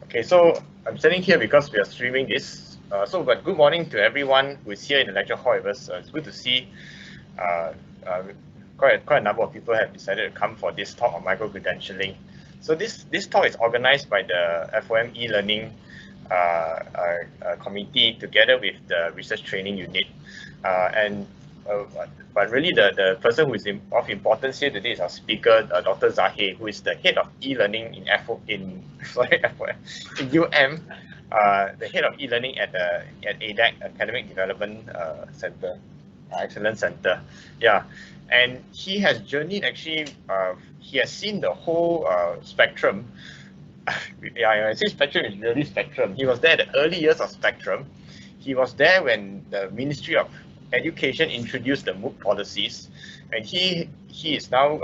Okay, so I'm standing here because we are streaming this. But good morning to everyone who is here in the lecture hall with us. It's good to see quite a number of people have decided to come for this talk on micro-credentialing. So this talk is organized by the FOM e-learning committee together with the research training unit. But really the person who is of importance here today is our speaker, Dr. Zahir, who is the head of e-learning in UM, the head of e-learning at ADeC, Academic Development Center, Excellence Center. Yeah, and he has journeyed actually. He has seen the whole spectrum. Yeah, I say spectrum is really spectrum. He was there at the early years of spectrum. He was there when the Ministry of Education introduced the MOOC policies, and he is now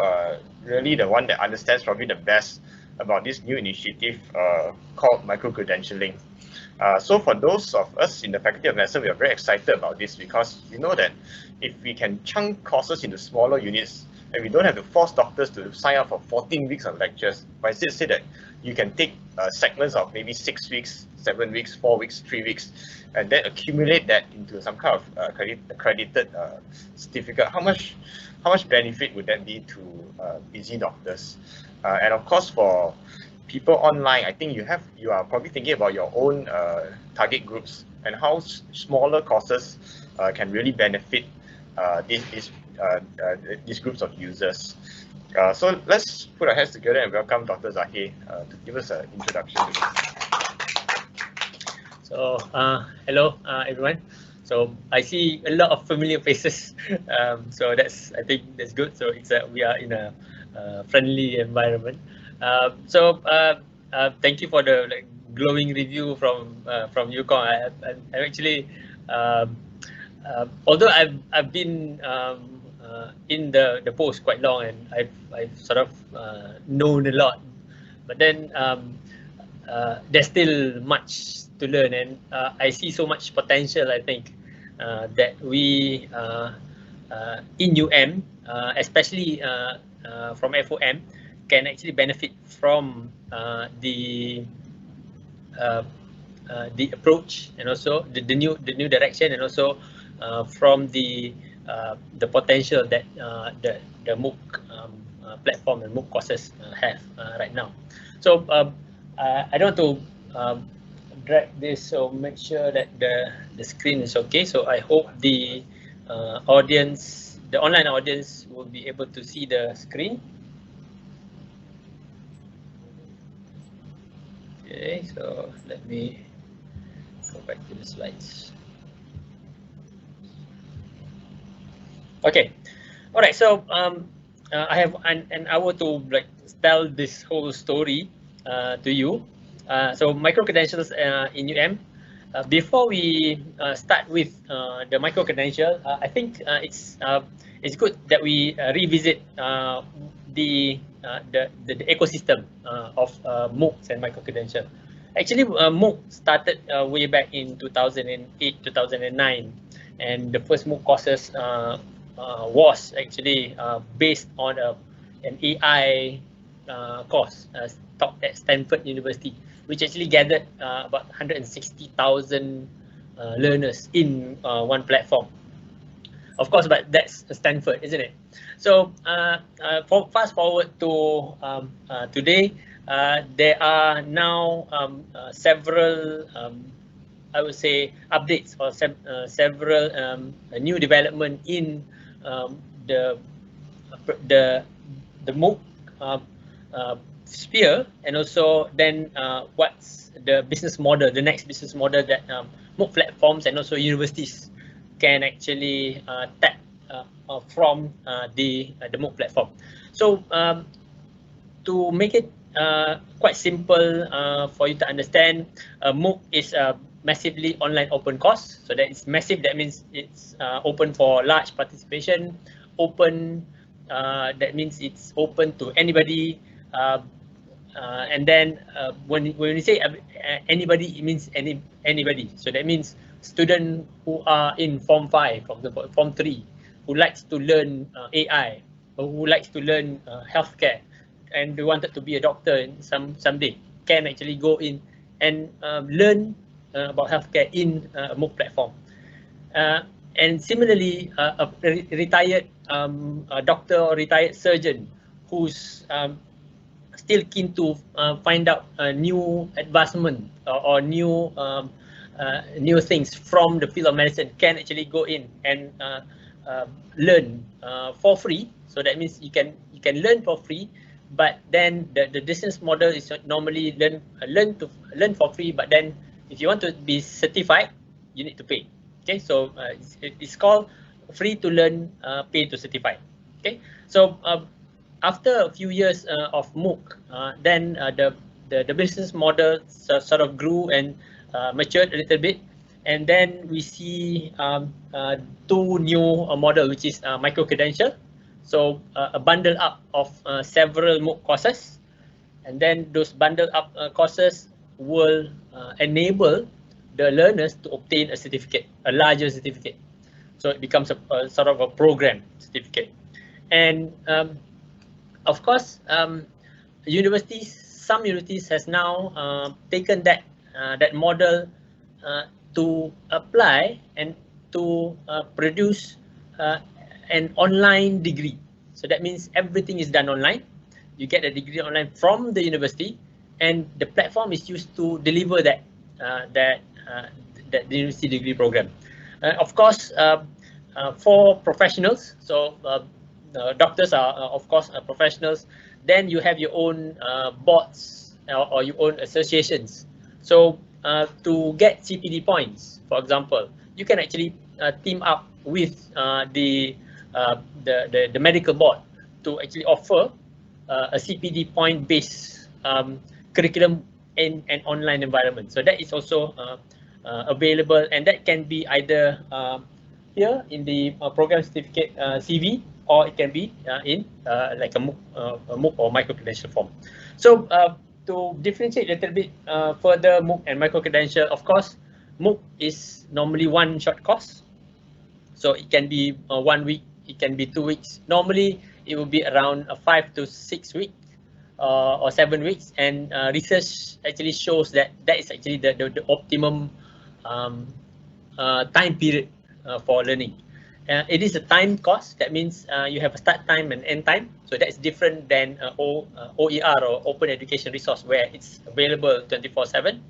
really the one that understands probably the best about this new initiative called micro-credentialing. So for those of us in the Faculty of Medicine, we are very excited about this because we know that if we can chunk courses into smaller units, and we don't have to force doctors to sign up for 14 weeks of lectures, but instead say that you can take segments of maybe 6 weeks, 7 weeks, 4 weeks, 3 weeks, and then accumulate that into some kind of accredited certificate. How much benefit would that be to busy doctors? And of course, for people online, I think you are probably thinking about your own target groups and how smaller courses can really benefit these groups of users. So let's put our heads together and welcome Dr. Zahir to give us an introduction to this. So hello everyone. So I see a lot of familiar faces. So I think that's good. So we are in a friendly environment. Thank you for the glowing review from UConn. I actually, although I've been in the post quite long, and I've sort of known a lot, but then there's still much to learn, and I see so much potential. I think that we in UM, especially from FOM, can actually benefit from the approach, and also the new direction, and also from the potential that the MOOC platform and MOOC courses have right now. So I don't want to drag this, so make sure that the screen is okay. So I hope the audience, the online audience, will be able to see the screen. Okay, so let me go back to the slides. Okay, all right. So I have an hour to tell this whole story to you. So micro-credentials in UM. Before we start with the micro-credential, I think it's good that we revisit the ecosystem of MOOCs and micro-credential. Actually, MOOC started way back in 2008, 2009, and the first MOOC courses was actually based on an AI course taught at Stanford University, which actually gathered about 160,000 learners in one platform. Of course, but that's Stanford, isn't it? So fast forward to today, there are now several, I would say, updates or several new development in the MOOC sphere, and also then what's the business model, the next business model that MOOC platforms and also universities can actually tap from the MOOC platform. So to make it quite simple for you to understand, MOOC is a massively online open course. So that is massive, that means it's open for large participation. Open, that means it's open to anybody. And then when you say anybody, it means anybody. So that means students who are in Form 5, for example, Form 3, who likes to learn AI, or who likes to learn healthcare, and they wanted to be a doctor someday can actually go in and learn about healthcare in a MOOC platform. And similarly, a retired doctor or retired surgeon who's still keen to find out new advancement or new new things from the field of medicine can actually go in and learn for free. So that means you can learn for free, but then the business model is normally learn for free, but then if you want to be certified, you need to pay. Okay, so it's called free to learn, pay to certify. Okay, so after a few years of MOOC, then the business model sort of grew and matured a little bit, and then we see two new model, which is micro-credential. So a bundle up of several MOOC courses, and then those bundle up courses will enable the learners to obtain a certificate, a larger certificate. So it becomes a sort of a program certificate. And of course, universities, some universities has now taken that model to apply and to produce an online degree. So that means everything is done online. You get a degree online from the university, and the platform is used to deliver that the university degree program. Of course, for professionals, so doctors are of course professionals. Then you have your own boards or your own associations. So to get CPD points, for example, you can actually team up with the medical board to actually offer a CPD point based curriculum in an online environment. So that is also available, and that can be either here in the program certificate CV, or it can be in like a MOOC or micro-credential form. So to differentiate a little bit further MOOC and micro-credential, of course, MOOC is normally one short course. So it can be 1 week, it can be 2 weeks. Normally, it will be around 5 to 6 weeks or 7 weeks. And research actually shows that that is actually the optimum time period for learning. It is a time course. That means you have a start time and end time. So that's different than OER or Open Education Resource, where it's available 24/7.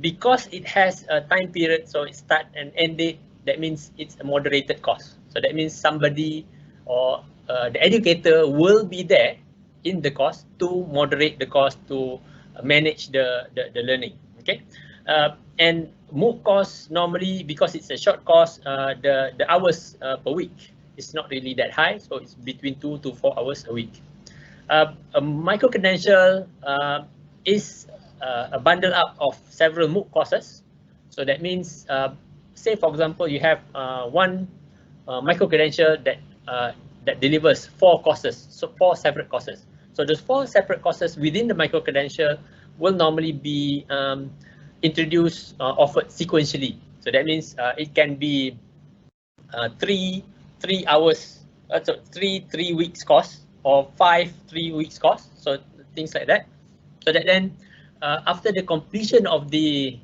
Because it has a time period, so it start and end date, that means it's a moderated course. So that means somebody or the educator will be there in the course to moderate the course, to manage the learning. Okay, and MOOC course normally, because it's a short course, the hours per week is not really that high, so it's between 2 to 4 hours a week. A micro-credential is a bundle up of several MOOC courses. So that means, say for example, you have one micro-credential that delivers 4 courses, so 4 separate courses. So those 4 separate courses within the micro-credential will normally be introduced, offered sequentially. So that means it can be 3 hours, so 3 weeks course, or 5 3 weeks course. So things like that. So that then after the completion of the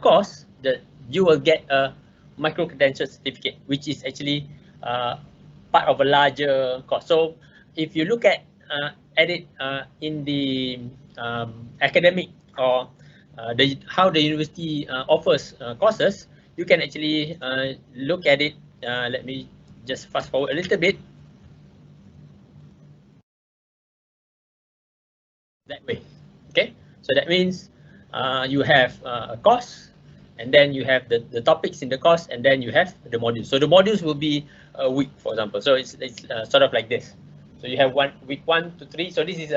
course, you will get a micro-credential certificate, which is actually part of a larger course. So if you look at it in the academic or how the university offers courses, you can actually look at it. Let me just fast forward a little bit. That way. Okay, so that means you have a course, and then you have the topics in the course, and then you have the modules. So the modules will be a week, for example. So it's sort of like this. So you have week 1 to 3. So this is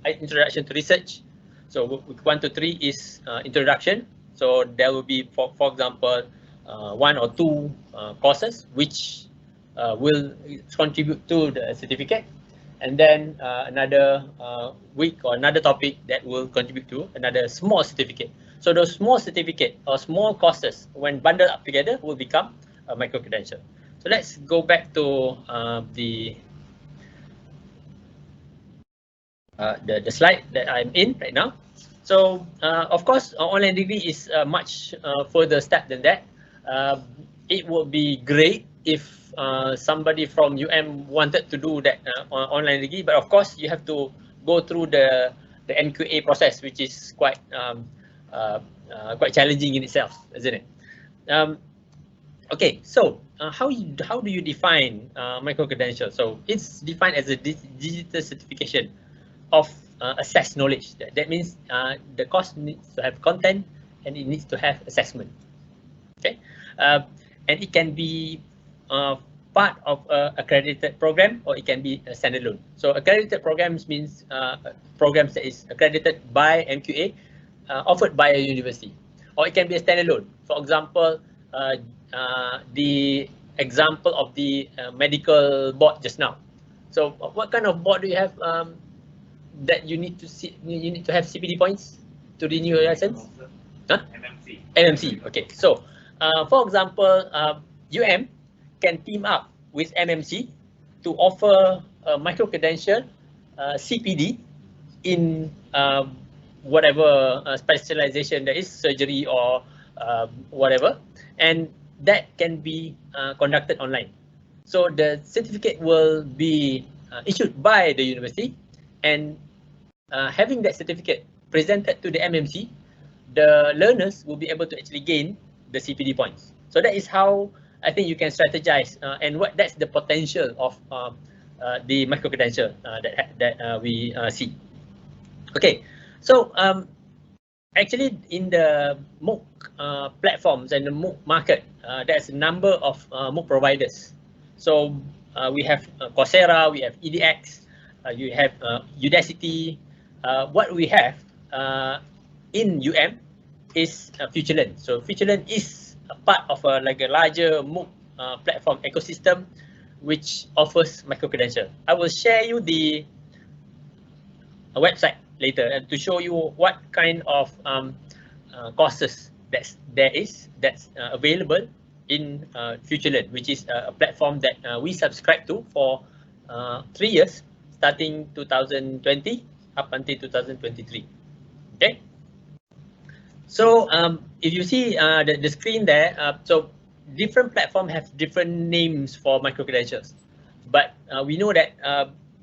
introduction to research. So week 1 to 3 is introduction. So there will be, for example, 1 or 2 courses which will contribute to the certificate. And then another week or another topic that will contribute to another small certificate. So those small certificate or small courses, when bundled up together, will become a micro-credential. So let's go back to the the slide that I'm in right now. So of course, online degree is much further step than that. It would be great if somebody from UM wanted to do that online degree, but of course you have to go through the NQA process, which is quite challenging in itself, isn't it? Okay, so how do you define micro-credential? So it's defined as a digital certification of assessed knowledge. That means the course needs to have content and it needs to have assessment. Okay, and it can be part of a accredited program or it can be a standalone. So accredited programs means programs that is accredited by MQA, offered by a university, or it can be a standalone. For example, the example of the medical board just now. So what kind of board do you have that you need to see? You need to have CPD points to renew your license? Huh? MMC. MMC. Okay. So for example, UM can team up with MMC to offer a micro-credential CPD in whatever specialization there is, surgery or whatever, and that can be conducted online. So the certificate will be issued by the university, and having that certificate presented to the MMC, the learners will be able to actually gain the CPD points. So that is how I think you can strategize, and that's the potential of the micro-credential that we see. Okay, so actually in the MOOC platforms and the MOOC market, there's a number of MOOC providers. So we have Coursera, we have ADeC, you have Udacity. What we have in UM is FutureLearn. So FutureLearn is a part of a larger MOOC platform ecosystem which offers micro-credential. I will share you the website later to show you what kind of courses that's available in FutureLearn, which is a platform that we subscribe to for 3 years, starting 2020 up until 2023. Okay. So if you see the screen there, so different platforms have different names for micro-credentials, but we know that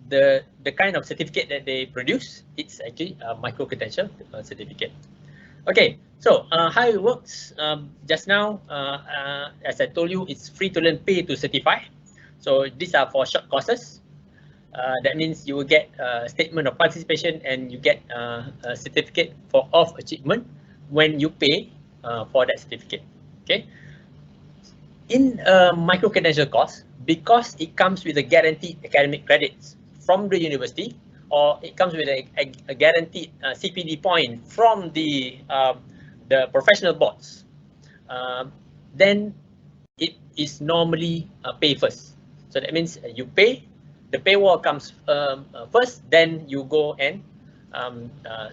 the kind of certificate that they produce, it's actually a micro-credential certificate. Okay, so how it works, just now, as I told you, it's free to learn, pay to certify. So these are for short courses. That means you will get a statement of participation and you get a certificate of achievement when you pay for that certificate. Okay. In a micro-credential course, because it comes with a guaranteed academic credits from the university, or it comes with a guaranteed CPD point from the professional boards, then it is normally pay first. So that means you pay, the paywall comes first, then you go and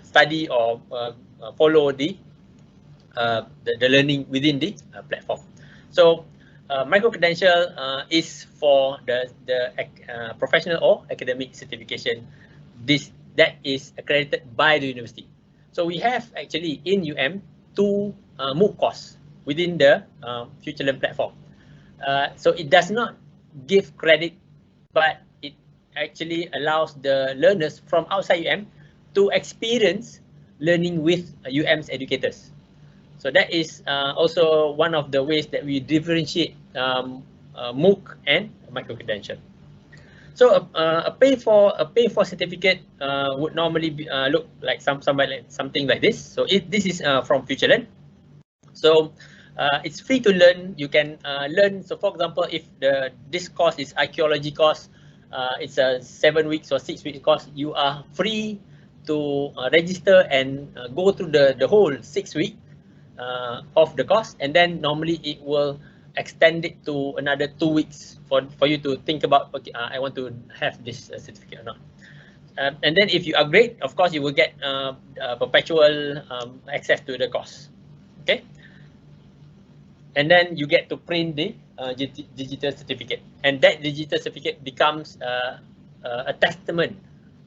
study or follow the learning within the platform. So micro-credential is for the professional or academic certification. That is accredited by the university. So we have actually in UM 2 MOOC courses within the FutureLearn platform. So it does not give credit, but it actually allows the learners from outside UM to experience learning with UM's educators. So that is also one of the ways that we differentiate MOOC and micro-credential. So a pay for certificate would normally be, look like something like this. So this is from FutureLearn. So it's free to learn. You can learn. So for example, if this course is archaeology course, it's a 7 weeks or 6 week course, you are free to register and go through the whole 6 week of the course, and then normally it will extend it to another 2 weeks for you to think about, okay, I want to have this certificate or not. And then if you upgrade, of course, you will get perpetual access to the course. Okay. And then you get to print the digital certificate, and that digital certificate becomes a testament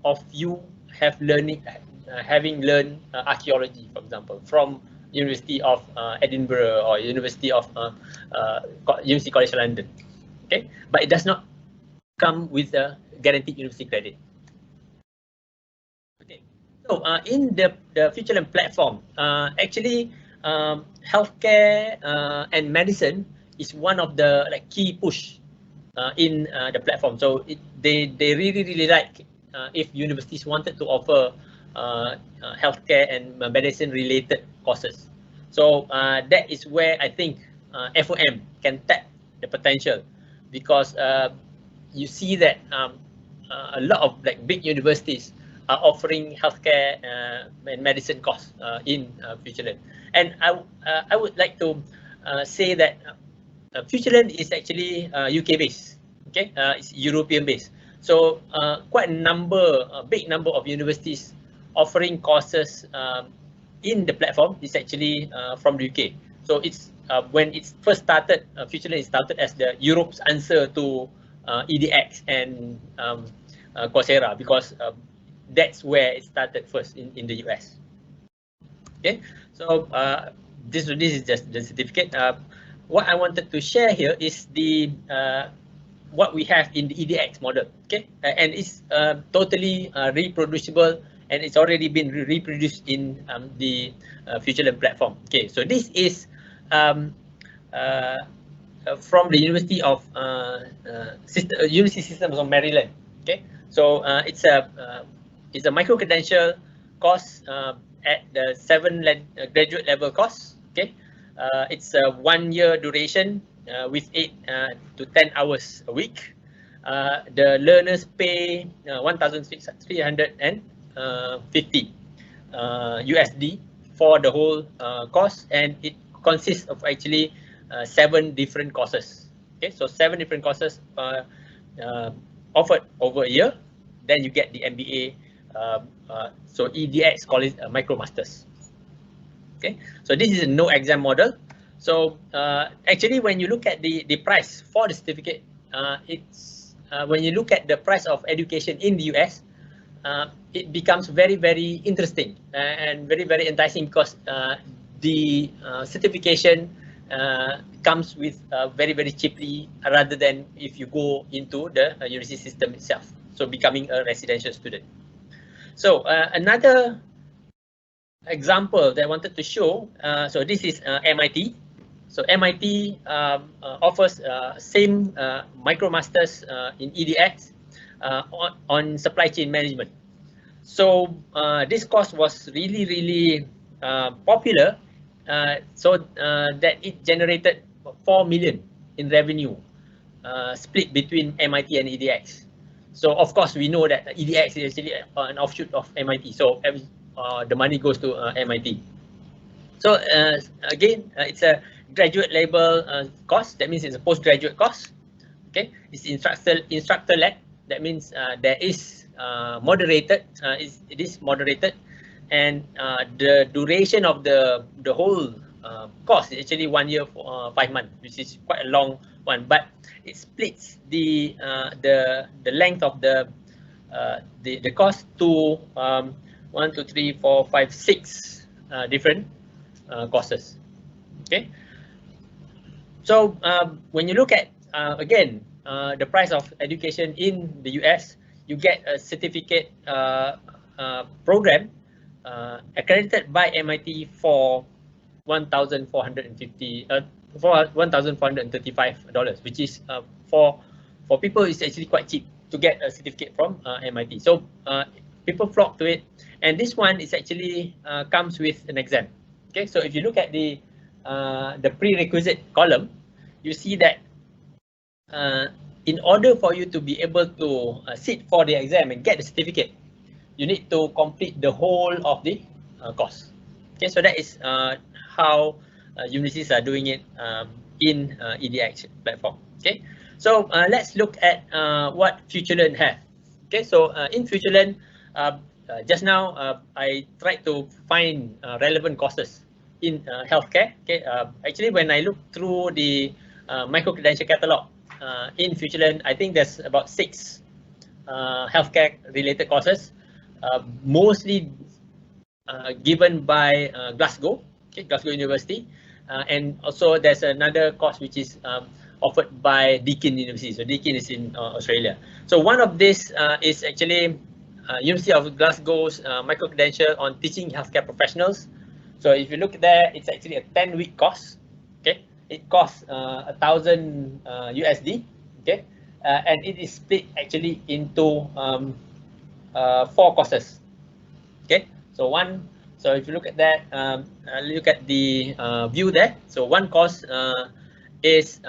of you having learned archaeology, for example, from University of Edinburgh or University College London. Okay, but it does not come with a guaranteed university credit. Okay, so in the FutureLearn platform, actually, healthcare and medicine is one of the key push in the platform. So they really like if universities wanted to offer healthcare and medicine related courses. So that is where I think FOM can tap the potential, because you see that a lot of big universities are offering healthcare and medicine course in FutureLearn. And I would like to say that FutureLearn is actually UK based. Okay, it's European based. So quite a big number of universities offering courses in the platform is actually from the UK. So it's when it's first started, FutureLearn is started as the Europe's answer to ADeC and Coursera, because that's where it started first in the US. Okay, so this is just the certificate. What I wanted to share here is the what we have in the ADeC model. Okay, and it's totally reproducible, and it's already been reproduced in the FutureLearn platform. Okay, so this is from the University of University Systems of Maryland. Okay, so it's a micro-credential course at the 7 graduate level course. Okay, it's a 1-year duration with 8 to 10 hours a week. The learners pay 1,350 USD for the whole course, and it consists of actually 7 different courses. Okay, so 7 different courses offered over a year. Then you get the MBA. So ADeC call it a micro masters. Okay, so this is a no exam model. So actually, when you look at the price for the certificate, it's when you look at the price of education in the US, it becomes very interesting and very enticing, because the certification comes with very cheaply, rather than if you go into the university system itself, so becoming a residential student. So another example that I wanted to show, so this is MIT. So MIT offers same micromasters in ADeC on supply chain management. So this course was really popular, so that it generated 4 million in revenue, split between MIT and ADeC. So of course we know that ADeC is actually an offshoot of MIT. So the money goes to MIT. So again, it's a graduate level course. That means it's a postgraduate course. Okay, it's instructor led. That means there is moderated. It is moderated, and the duration of the whole course is actually 1 year for 5 months, which is quite a long one. But it splits the length of the course to 1, 2, 3, 4, 5, 6 different courses. Okay. So when you look at again the price of education in the US, you get a certificate program accredited by MIT for $1,435, which is for people it's actually quite cheap to get a certificate from MIT. So people flock to it, and this one is actually comes with an exam. Okay, so if you look at the prerequisite column, you see that in order for you to be able to sit for the exam and get the certificate, you need to complete the whole of the course. Okay, so that is how universities are doing it in ADeC platform. Okay, so let's look at what FutureLearn have. Okay, so in FutureLearn, just now I tried to find relevant courses in healthcare. Okay, actually when I look through the micro-credential catalog in FutureLearn, I think there's about 6 healthcare related courses. mostly given by Glasgow, Glasgow University, and also there's another course which is offered by Deakin University. So Deakin is in Australia. So one of this is actually University of Glasgow's micro-credential on teaching healthcare professionals. So if you look there, it's actually a 10-week course. Okay, it costs 1,000 USD. Okay, and it is split actually into 4 courses. Okay, so if you look at that, look at the view there. So one course is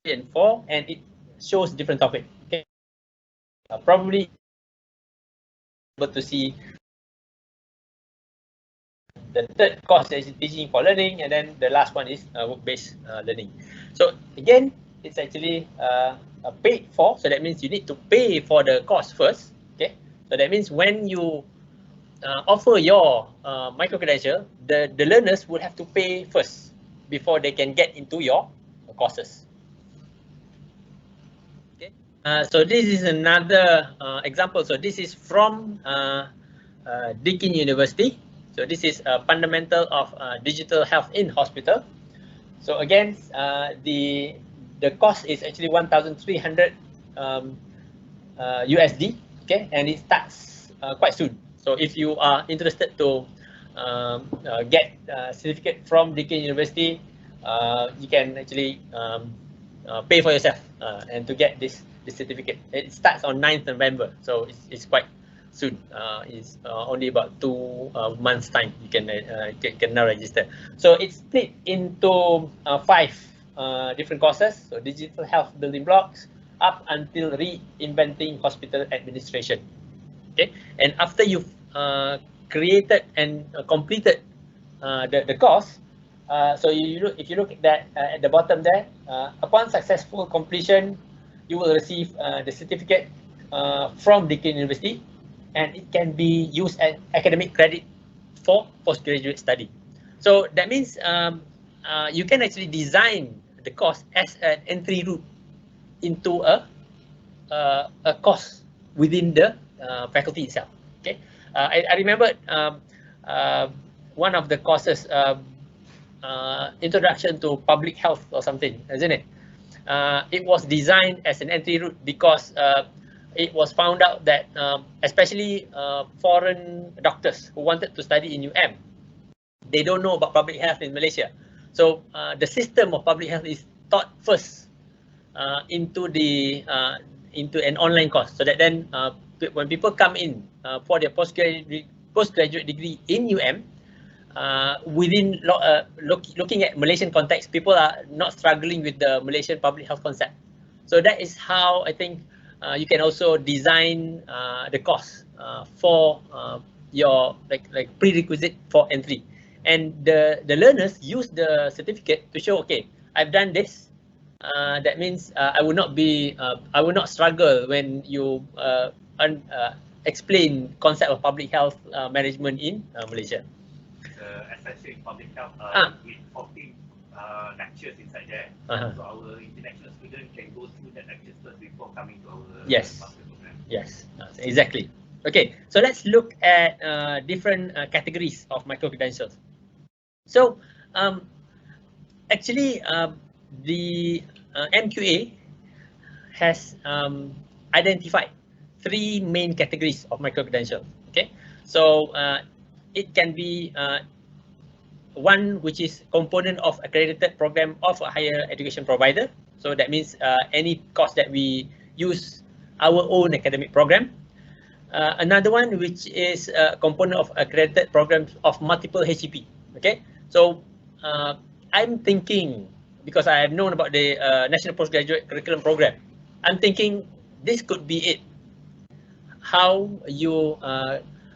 and 4, and it shows different topic. Okay, probably able to see the third course is teaching for learning, and then the last one is work-based learning. So again, it's actually paid for. So that means you need to pay for the course first. Okay, so that means when you offer your micro-credential, the learners would have to pay first before they can get into your courses. Okay. So this is another example. So this is from Deakin University. So this is a fundamental of digital health in hospital. So again, the cost is actually 1,300 USD. Okay, and it starts quite soon. So if you are interested to get a certificate from Deakin University, you can actually pay for yourself and to get this certificate. It starts on 9th November, so it's quite soon. It's only about 2 months time you can now register. So it's split into 5 different courses. So digital health building blocks up until reinventing hospital administration. Okay, and after you've created and completed the course, so if you look at that at the bottom there, upon successful completion, you will receive the certificate from Deakin University, and it can be used as academic credit for postgraduate study. So that means you can actually design the course as an entry route into a course within the faculty itself. Okay, I remember one of the courses, introduction to public health or something, isn't it? It was designed as an entry route because it was found out that especially foreign doctors who wanted to study in UM, they don't know about public health in Malaysia. So the system of public health is taught first into an online course, so that then when people come in for their postgraduate degree in UM, within looking at Malaysian context, people are not struggling with the Malaysian public health concept. So that is how I think you can also design the course for your like prerequisite for entry, and the learners use the certificate to show, okay, I've done this. That means I will not struggle when you explain concept of public health management in Malaysia. Essentially public health with 14 lectures inside there. So our international students can go through that lectures first before coming to our master program. Yes, exactly. Okay, so let's look at different categories of micro-credentials. So actually the MQA has identified 3 main categories of micro-credentials. Okay, so it can be one which is component of accredited program of a higher education provider. So that means any course that we use our own academic program. Another one which is a component of accredited programs of multiple HEP. Okay, so I'm thinking, because I have known about the National Postgraduate Curriculum Program, I'm thinking this could be it. How you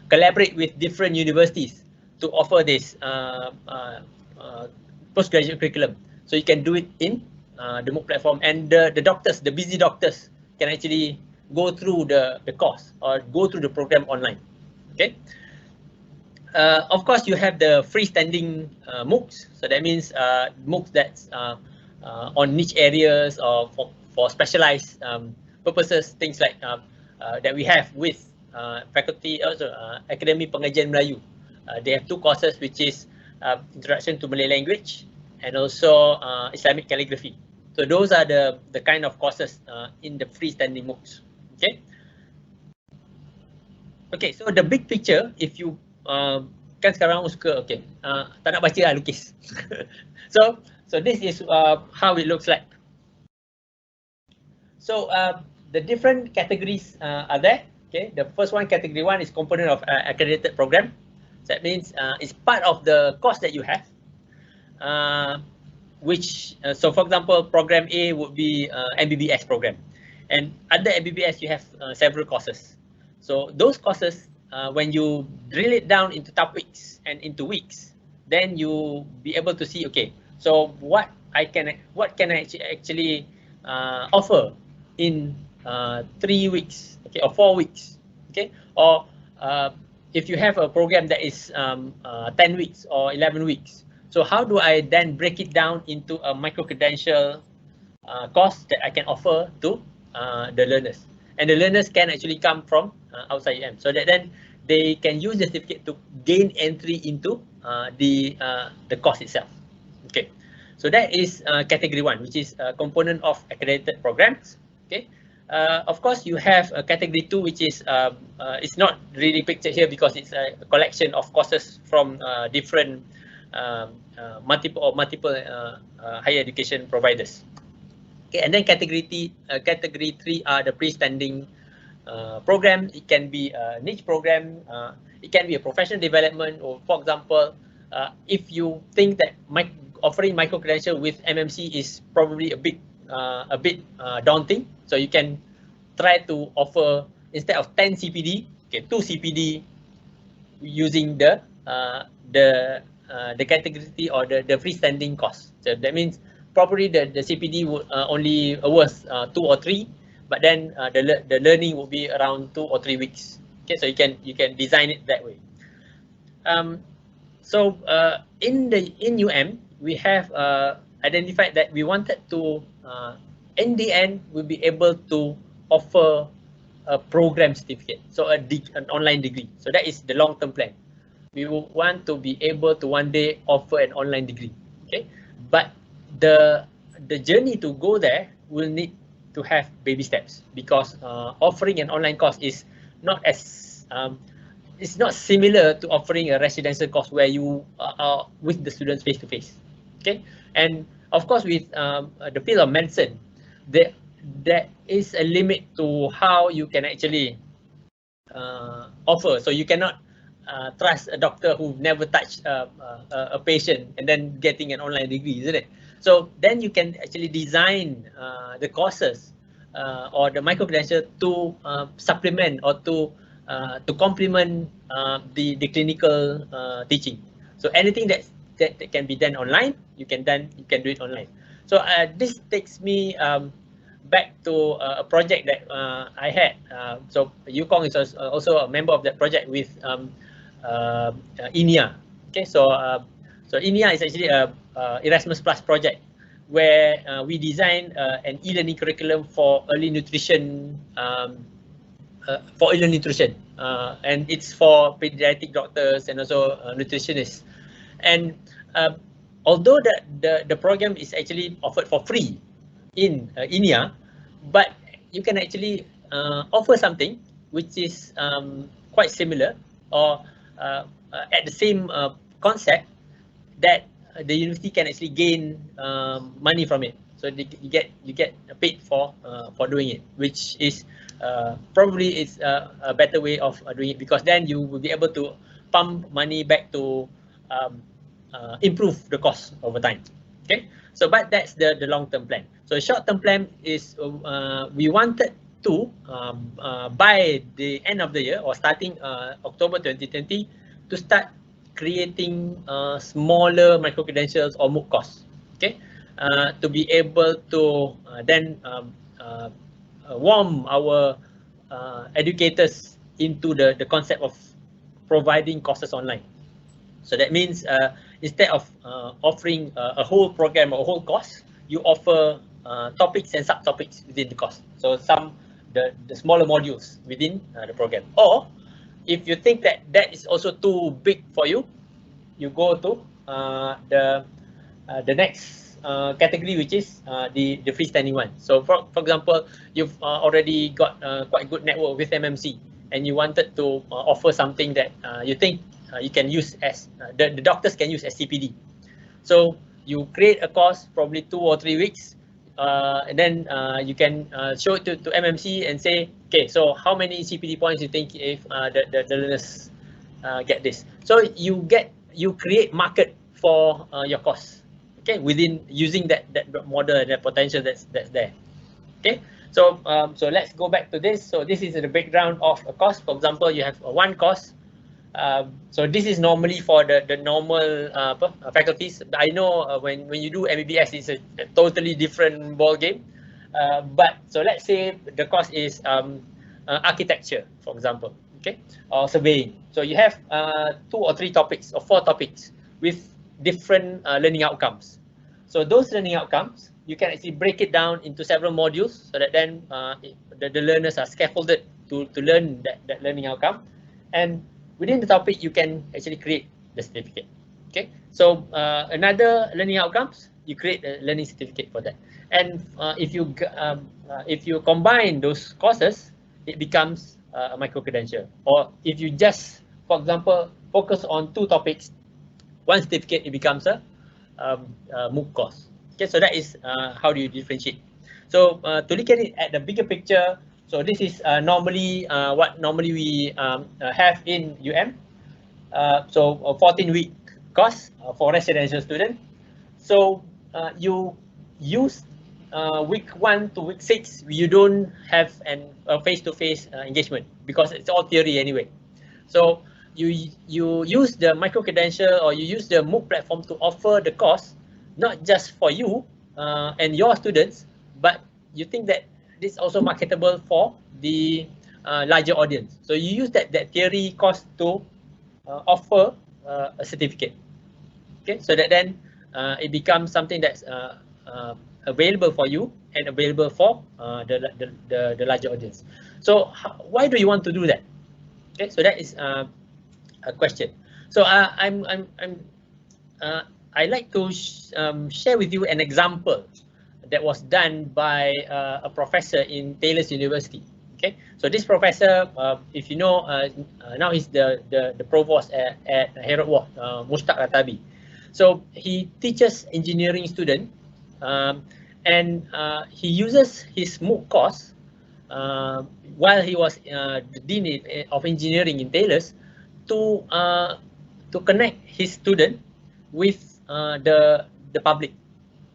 collaborate with different universities to offer this postgraduate curriculum. So you can do it in the MOOC platform, and the doctors, the busy doctors, can actually go through the course or go through the program online. Okay. Of course, you have the freestanding MOOCs. So that means MOOCs that's on niche areas or for specialized purposes, things like that we have with faculty also Akademi Pengajian Melayu. They have 2 courses, which is Introduction to Malay Language and also Islamic Calligraphy. So those are the kind of courses in the freestanding MOOCs. Okay. Okay, so the big picture, if you kan sekarang suka tak nak baca lah, lukis. so this is how it looks like. So the different categories are there. Okay, the first one, category 1, is component of accredited program. So that means it's part of the course that you have. So for example, program A would be MBBS program, and under MBBS you have several courses. So those courses, when you drill it down into topics and into weeks, then you be able to see, okay, so what can I actually offer in 3 weeks, okay, or 4 weeks, okay, or if you have a program that is 10 weeks or 11 weeks. So how do I then break it down into a micro-credential course that I can offer to the learners? And the learners can actually come from outside UM, so that then they can use the certificate to gain entry into the course itself. Okay, so that is category 1, which is a component of accredited programs. Okay, of course you have category 2, which is it's not really pictured here because it's a collection of courses from different multiple higher education providers. Okay, and then category 3 are the freestanding program. It can be a niche program, it can be a professional development, or for example, if you think that offering micro-credential with MMC is probably a bit daunting, so you can try to offer, instead of 10 CPD, okay, 2 CPD using the category or the freestanding course. So that means probably the CPD would only worth 2 or 3, but then the learning will be around 2 or 3 weeks. Okay, so you can design it that way. So in UM, we have identified that we wanted to, in the end, we'll be able to offer a program certificate, so an online degree. So that is the long-term plan. We will want to be able to one day offer an online degree. Okay, but the journey to go there will need to have baby steps, because offering an online course is not as it's not similar to offering a residential course where you are with the students face to face. Okay, and of course with the field of medicine, there is a limit to how you can actually offer. So you cannot trust a doctor who never touched a patient and then getting an online degree, isn't it? So then you can actually design the courses or the micro-credential to supplement or to complement the clinical teaching. So anything that can be done online, you can do it online. So this takes me back to a project that I had. So Yukong is also a member of that project with INIA. Okay, so INIA is actually a Erasmus Plus project where we designed an e-learning curriculum for early nutrition, and it's for pediatric doctors and also nutritionists. And although the program is actually offered for free in INIA, but you can actually offer something which is quite similar or at the same concept that the university can actually gain money from it. So you get paid for doing it, which is probably is a better way of doing it, because then you will be able to pump money back to improve the cost over time. Okay, so but that's the long-term plan. So short-term plan is we wanted to by the end of the year or starting October 2020 to start creating smaller micro-credentials or MOOC course, okay, to be able to then warm our educators into the concept of providing courses online. So that means instead of offering a whole program or a whole course, you offer topics and subtopics within the course. So some the smaller modules within the program. Or if you think that that is also too big for you, you go to the next category, which is the freestanding one. So for example, you've already got quite good network with MMC, and you wanted to offer something that you think you can use as the doctors can use as CPD. So you create a course, probably 2 or 3 weeks, and then you can show it to MMC and say, okay, so how many CPD points you think if the learners get this? So you create market for your course, okay, within using that model and that potential that's there. Okay, so so let's go back to this. So this is the background of a course. For example, you have one course. So this is normally for the normal faculties. I know when you do MBBS, it's a totally different ball game. But so let's say the course is architecture, for example, okay, or surveying. So you have 2 or 3 topics or 4 topics with different learning outcomes. So those learning outcomes, you can actually break it down into several modules, so that then the learners are scaffolded to learn that learning outcome. And within the topic, you can actually create the certificate. Okay, so another learning outcomes, you create a learning certificate for that. And if you combine those courses, it becomes a micro-credential. Or if you just, for example, focus on 2 topics, 1 certificate, it becomes a MOOC course. Okay, so that is how do you differentiate. So to look at it at the bigger picture, so this is normally what normally we have in UM. So a 14-week course for residential student. So you use week 1 to week 6, you don't have a face-to-face engagement because it's all theory anyway. So you use the micro-credential, or you use the MOOC platform to offer the course, not just for you and your students, but you think that this is also marketable for the larger audience. So you use that theory course to offer a certificate. Okay, so that then it becomes something that's available for you and available for the larger audience. So why do you want to do that? Okay, so that is a question. So I like to share with you an example that was done by a professor in Taylor's University. Okay, so this professor, if you know, now he's the provost at Herod Ward, Mushtaq Ratabi. So he teaches engineering students, and he uses his MOOC course while he was the Dean of Engineering in Taylor's to connect his student with the public.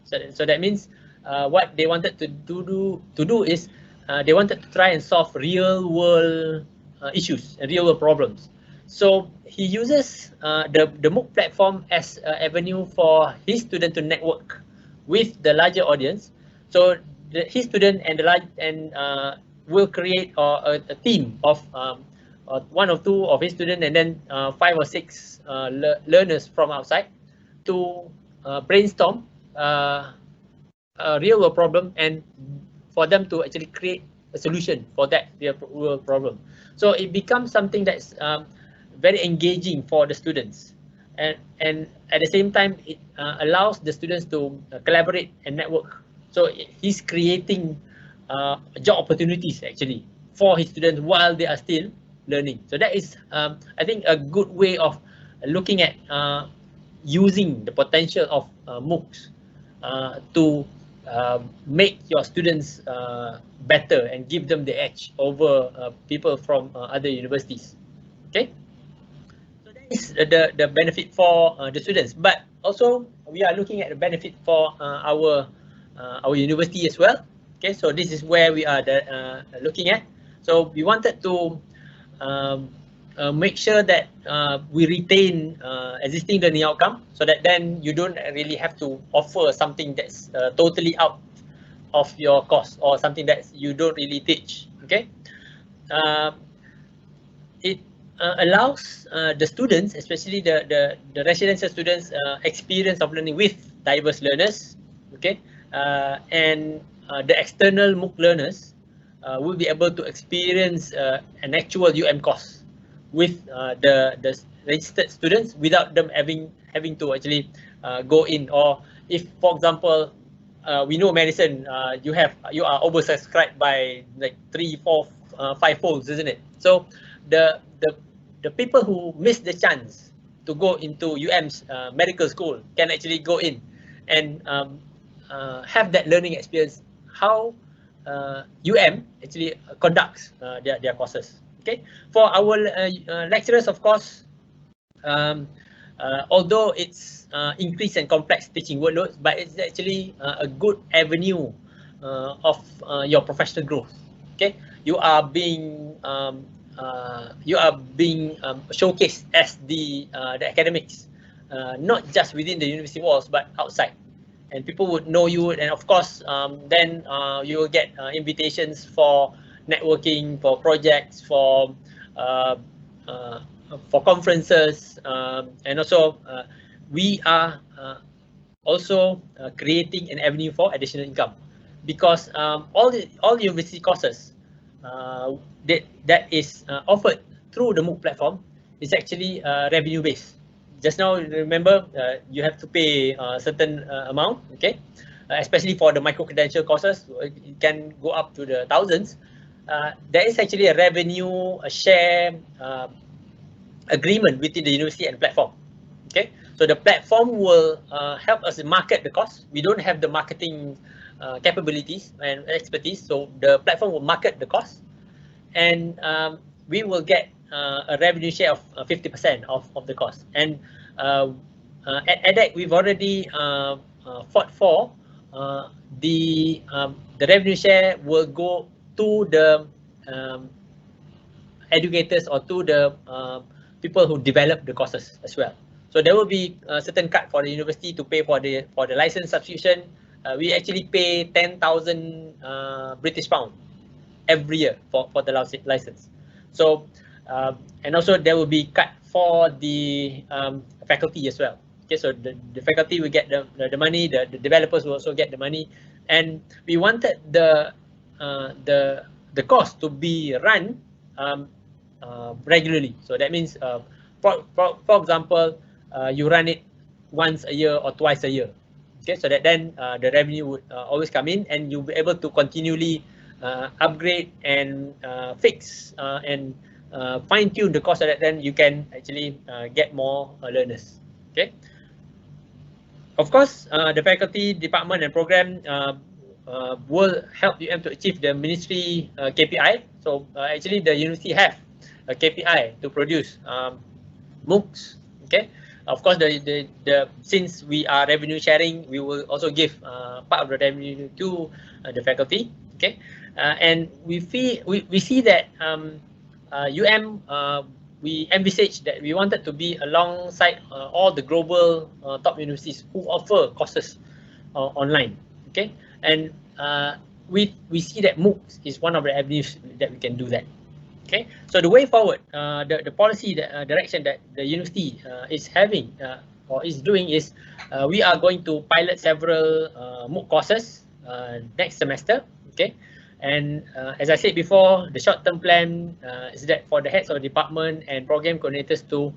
So that means what they wanted to do is they wanted to try and solve real world issues and real world problems. So he uses the MOOC platform as an avenue for his student to network with the larger audience. So his student and will create a team of 1 or 2 of his students, and then 5 or 6 learners from outside to brainstorm a real world problem, and for them to actually create a solution for that real world problem. So it becomes something that's very engaging for the students, and at the same time it allows the students to collaborate and network. So he's creating job opportunities actually for his students while they are still learning. So that is I think a good way of looking at using the potential of MOOCs to make your students better and give them the edge over people from other universities. Okay, so that is the benefit for the students, but also we are looking at the benefit for our university as well. Okay, so this is where we are looking at. So we wanted to make sure that we retain existing learning outcome, so that then you don't really have to offer something that's totally out of your course or something that you don't really teach. Okay, it allows the students, especially the residential students, experience of learning with diverse learners. Okay, and the external MOOC learners will be able to experience an actual UM course with the registered students without them having to actually go in. Or if, for example, we know medicine, you are oversubscribed by like 3, 4, 5 folds, isn't it? So the people who miss the chance to go into UM's medical school can actually go in and have that learning experience how UM actually conducts their courses. Okay, for our lecturers, of course, although it's increased and complex teaching workloads, but it's actually a good avenue of your professional growth. Okay, you are being showcased as the academics, not just within the university walls but outside, and people would know you, and of course then you will get invitations for networking, for projects, for conferences, and also we are also creating an avenue for additional income, because all the university courses that is offered through the MOOC platform is actually revenue based. Just now, remember, you have to pay a certain amount, okay? Especially for the micro-credential courses, it can go up to the thousands. There is actually a revenue, a share agreement within the university and platform. Okay, so the platform will help us market the course. We don't have the marketing capabilities and expertise, so the platform will market the course, and we will get a revenue share of 50% of the cost. And at ADeC, we've already fought for the revenue share will go to the educators or to the people who develop the courses as well. So there will be a certain cut for the university to pay for the license subscription. We actually pay 10,000 British pound every year for the license. So and also there will be cut for the faculty as well. Okay, so the faculty will get the money, the developers will also get the money, and we wanted the course to be run regularly. So that means, for example, you run it once a year or twice a year. Okay, so that then the revenue would always come in, and you'll be able to continually upgrade and fix and fine tune the course, so that then you can actually get more learners. Okay. Of course, the faculty, department, and program will help UM to achieve the ministry KPI. So actually, the university have a KPI to produce MOOCs. Okay. Of course, since we are revenue sharing, we will also give part of the revenue to the faculty. Okay, and we see that we envisage that we wanted to be alongside all the global top universities who offer courses online. Okay, and we see that MOOCs is one of the avenues that we can do that. Okay, so the way forward, the policy direction that the university is having or is doing is we are going to pilot several MOOC courses next semester. Okay, and as I said before, the short-term plan is that for the heads of the department and program coordinators to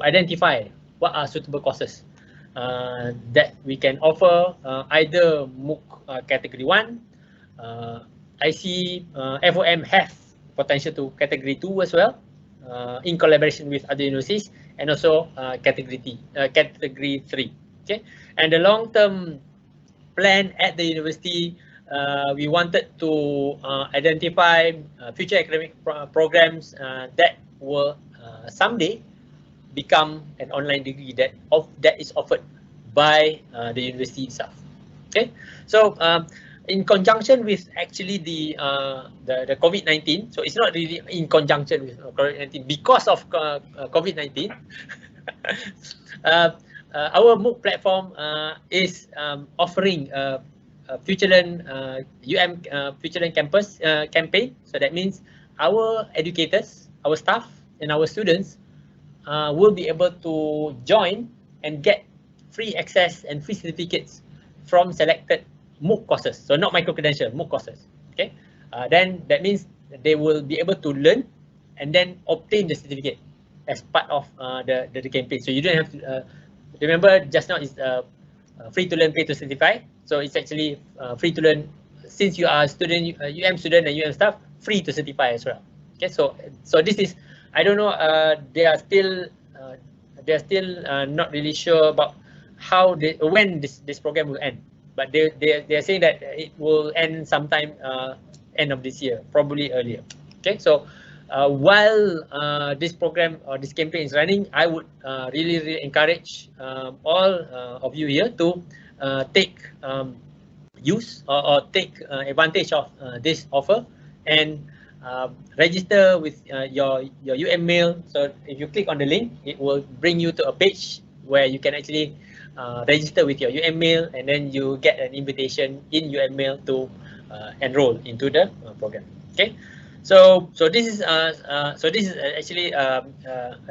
identify what are suitable courses that we can offer, either MOOC category 1, IC, FOM have potential to category 2 as well, in collaboration with other universities, and also category 3. Okay, and the long-term plan at the university, we wanted to identify future academic programs that will someday become an online degree that is offered by the university itself. Okay, so in conjunction with actually the COVID-19, so it's not really in conjunction with COVID-19, because of COVID-19, our MOOC platform is offering a FutureLearn UM FutureLearn campus campaign. So that means our educators, our staff, and our students will be able to join and get free access and free certificates from selected MOOC courses. So not micro-credential, MOOC courses. Okay, then that means they will be able to learn and then obtain the certificate as part of the campaign. So you don't have to remember just now is free to learn, pay to certify. So it's actually free to learn since you are a student, UM student and UM staff, free to certify as well. Okay, so this is, I don't know, they are still not really sure about when this program will end, but they are saying that it will end sometime end of this year, probably earlier. Okay, so while this program or this campaign is running, I would really encourage all of you here to take use or take advantage of this offer and register with your UM mail. So if you click on the link, it will bring you to a page where you can actually register with your UM mail, and then you get an invitation in UM mail to enroll into the program. Okay, so this is actually a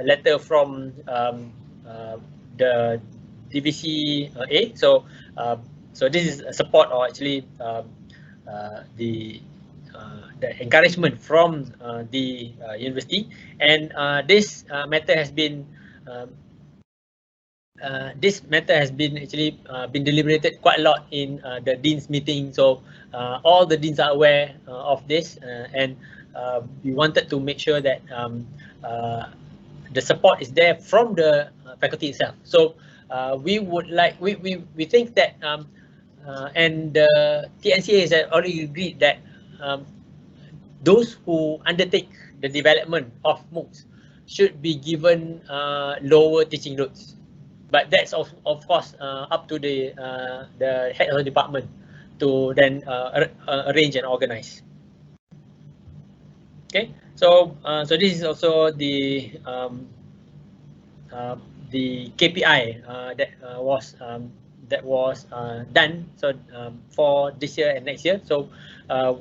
letter from the DVC A. So this is a support, or actually the encouragement from the university, and this matter has been actually been deliberated quite a lot in the dean's meeting. So all the deans are aware of this, and we wanted to make sure that the support is there from the faculty itself. So we would like, we think that and the TNCA has already agreed that those who undertake the development of MOOCs should be given lower teaching loads, but that's of course up to the head of the department to then arrange and organize. Okay, so this is also the KPI that was done, so for this year and next year. So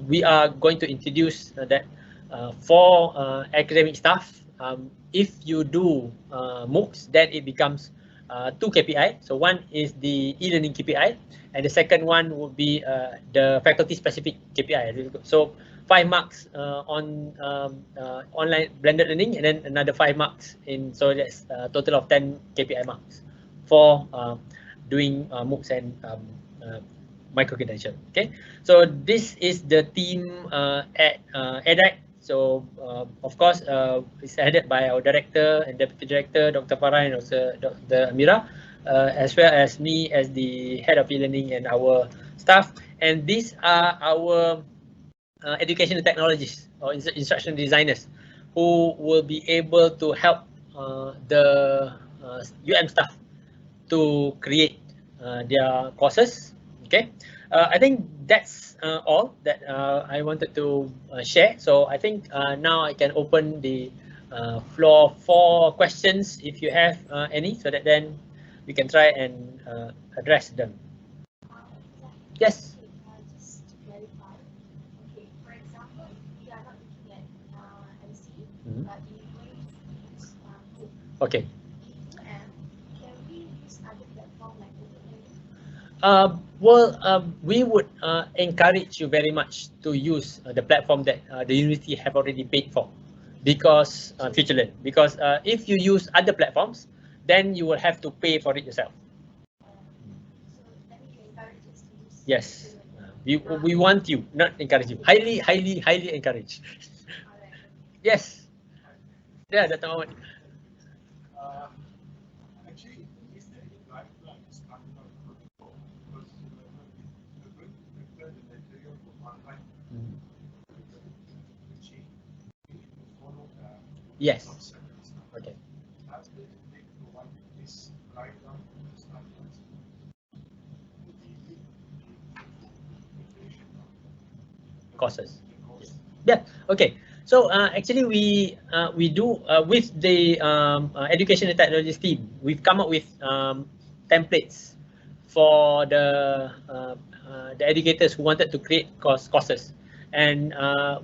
we are going to introduce that for academic staff, if you do MOOCs, then it becomes 2 KPI. So one is the e-learning KPI, and the second one would be the faculty specific KPI. So 5 marks on online blended learning, and then another 5 marks in, so that's a total of 10 KPI marks for doing MOOCs and micro-credential. Okay, so this is the team at ADeC. So of course it's headed by our director and deputy director, Dr. Farah, and also Dr. Amira, as well as me as the head of e-learning and our staff. And these are our educational technologists or instructional designers who will be able to help the UM staff to create their courses. Okay, I think that's all that I wanted to share. So I think now I can open the floor for questions if you have any, so that then we can try and address them. Yes. Just to clarify, okay, for example, we are not looking at MC, but we are going to use MOOC. Okay. Can we use other platform like Google? Well, we would encourage you very much to use the platform that the university have already paid for, because FutureLearn. Because if you use other platforms, then you will have to pay for it yourself. So that means you encourage us to use. Yes, we want you, not encourage you. Highly encourage. Yes. Yeah, that's all. Actually, is there any guidelines coming out from the board? Because you're going to prepare the material for online teaching. You need to follow the Yes. Okay. Has they provided this guideline for the standards? Courses. Yeah. Okay. So actually, we do with the education and technologies team. We've come up with templates for the educators who wanted to create courses, and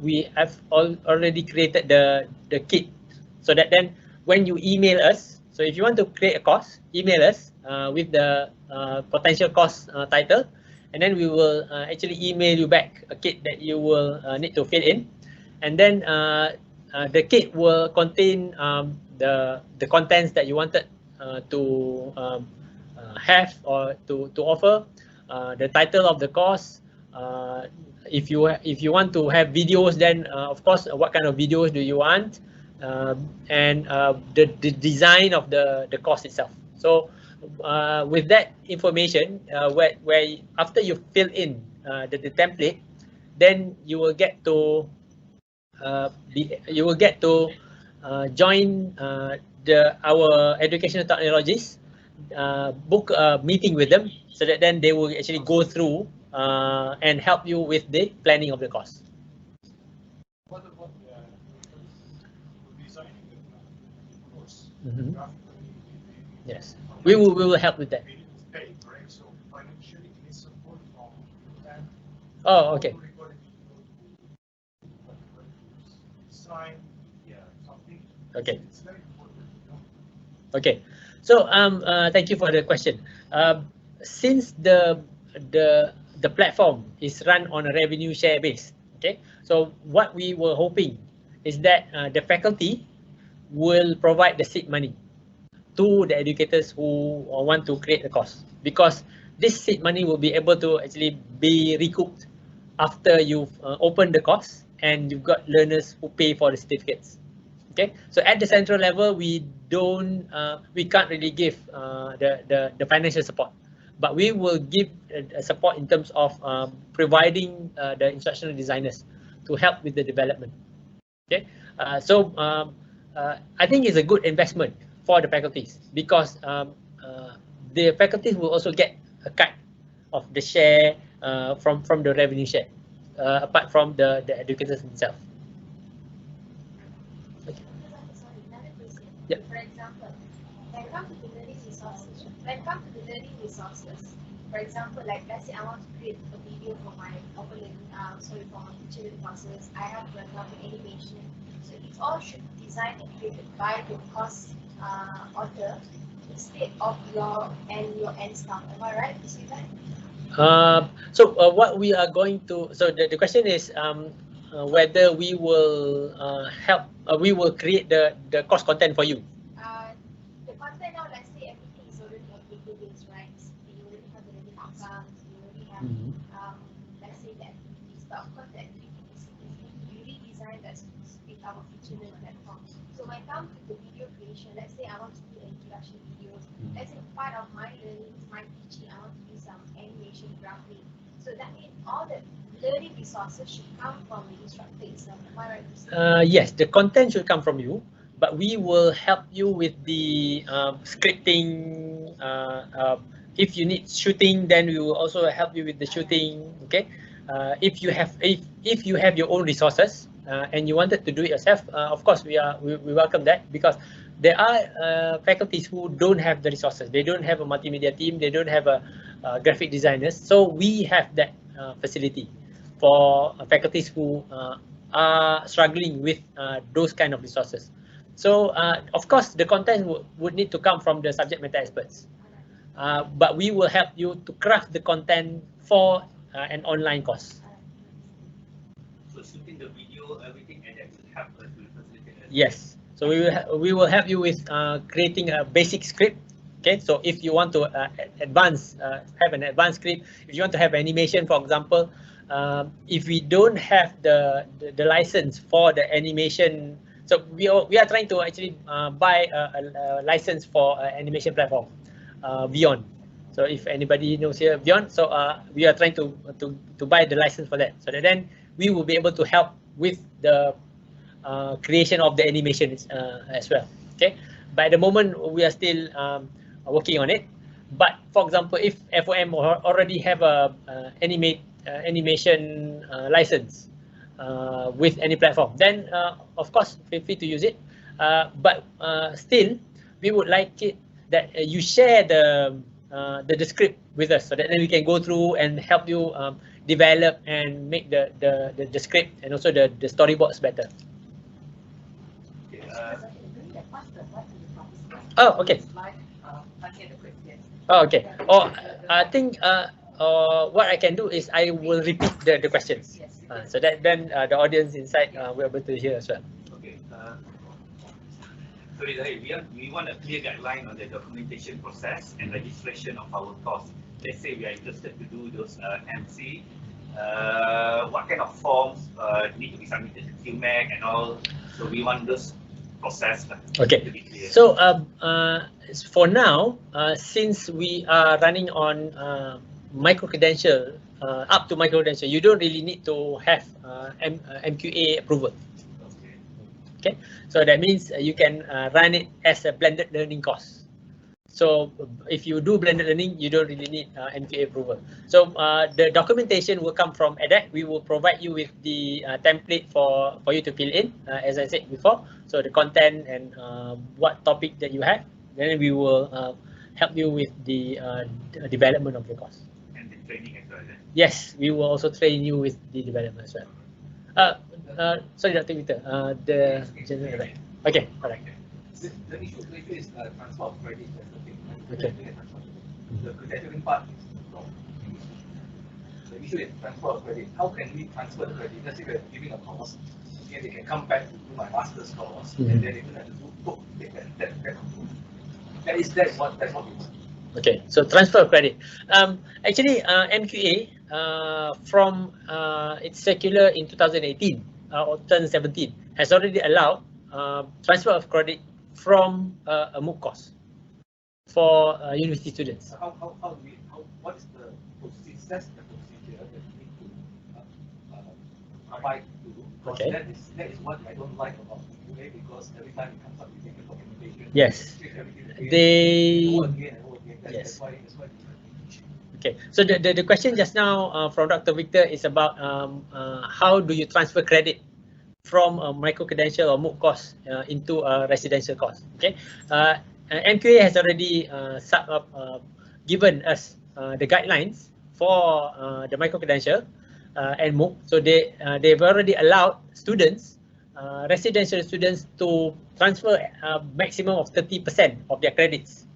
we have already created the kit, so that then when you email us, so if you want to create a course, email us with the potential course title, and then we will actually email you back a kit that you will need to fill in, and then the kit will contain the contents that you wanted to have or to offer, the title of the course. If you want to have videos, then of course what kind of videos do you want, and the design of the course itself. So with that information, where after you fill in the template, then you will get to join our educational technologists, book a meeting with them, so that then they will actually go through and help you with the planning of the course. What about designing the course? Yes, we will help with that. Pay, right? So financially, it is support from them. Oh, okay. Sign, something. Okay. It's very important. Okay. So thank you for the question. Since the platform is run on a revenue share base, okay. So what we were hoping is that the faculty will provide the seed money to the educators who want to create the course, because this seed money will be able to actually be recouped after you've opened the course and you've got learners who pay for the certificates. Okay, so at the central level, we can't really give the financial support, but we will give support in terms of providing the instructional designers to help with the development. Okay, so I think it's a good investment for the faculties, because the faculties will also get a cut of the share from the revenue share, apart from the educators themselves. Yep. For example, when it comes to the learning resources, for example, like let's say I want to create a video for my for my teacher classes, I have, for example, animation. So it all should be designed and created by the course author instead of your end staff. Am I right to say that? So what we are going to, so the question is whether we will we will create the course content for you. The content now, let's say everything is already on database, right? You already have the learning outcomes, you already have, let's say the activities, but of course the activities you redesign that to fit our future learning platform. So when it comes to the video creation, let's say I want to do an introduction video. Let's say part of my learning, my teaching, I want to do some animation, graphic. So that means all the learning resources should come from the instructor itself. Am I right to say? Yes, the content should come from you, but we will help you with the scripting. If you need shooting, then we will also help you with the shooting. Okay, if you have your own resources and you wanted to do it yourself, of course we welcome that, because there are faculties who don't have the resources. They don't have a multimedia team. They don't have a graphic designers. So we have that facility for faculties who are struggling with those kind of resources. So of course the content would need to come from the subject matter experts, but we will help you to craft the content for an online course. So shooting the video, everything, and that will help us to facilitate. Yes. So we will help you with creating a basic script. Okay. So if you want to have an advanced script, if you want to have animation, for example, if we don't have the license for the animation, so we are trying to actually buy a license for animation platform, Beyond. So if anybody knows here, Beyond, so we are trying to buy the license for that, so that then we will be able to help with the creation of the animation as well. Okay, but at the moment we are still working on it. But for example, if FOM already have a animation license with any platform, then of course feel free to use it. But still, we would like it that you share the script with us, so that then we can go through and help you develop and make the script and also the storyboards better. Oh, okay. Oh, okay. Oh, I think what I can do is I will repeat the questions. So that then the audience inside will be able to hear as well. Okay. Sorry, Zahir, we want a clear guideline on the documentation process and registration of our course. Let's say we are interested to do those MC. What kind of forms need to be submitted to QMAC and all? So we want this process okay. to be clear. So for now, since we are running on micro-credential, up to micro-credential, you don't really need to have MQA approval. Okay, so that means you can run it as a blended learning course. So if you do blended learning, you don't really need MQA approval. So the documentation will come from ADeC. We will provide you with the template for you to fill in, as I said before. So the content and what topic that you have, then we will help you with the development of the course. And the training as well. Yes, we will also train you with the development as well. Sorry, Dr. Victor, the general, right? Okay, all right. The issue is transfer of credit. Okay. The credentialing part is wrong. The issue is transfer of credit. How can we transfer the credit? Let's say we're giving a course, okay, they can come back to do my master's course, and then they don't have to do book. That's what we want. Okay, so transfer of credit. Actually, MQA from its circular in 2018 or 2017 has already allowed transfer of credit from a MOOC course for university students. What is the procedure? That's the procedure that we need to abide to. Okay. That is what I don't like about MQA, because every time it comes up with different documentation. Yes. They. Yes. Okay. So the question just now from Dr. Victor is about how do you transfer credit from a micro-credential or MOOC course into a residential course. Okay. MQA has already given us the guidelines for the micro-credential and MOOC. So they've already allowed students, residential students, to transfer a maximum of 30% of their credits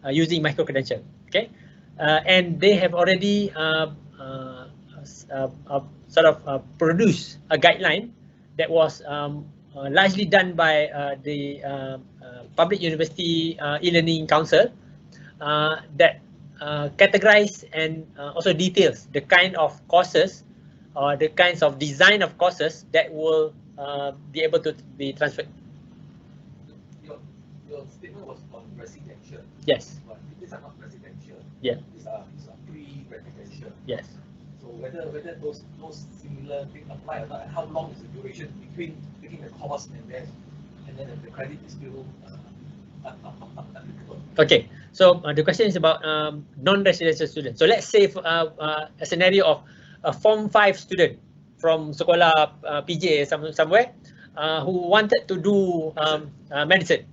using micro-credential. Okay, and they have already produced a guideline that was largely done by the Public University E-Learning Council that categorize and also details the kind of courses or the kinds of design of courses that will be able to be transferred. Your statement was on residential. Yes. But these are not residential. Yeah. These are pre-residential. Yes. So whether those similar things apply or not, and how long is the duration between taking the course and then the credit is still applicable? Okay. So the question is about non-residential students. So let's say a scenario of a Form 5 student from sekolah PJ somewhere who wanted to do medicine.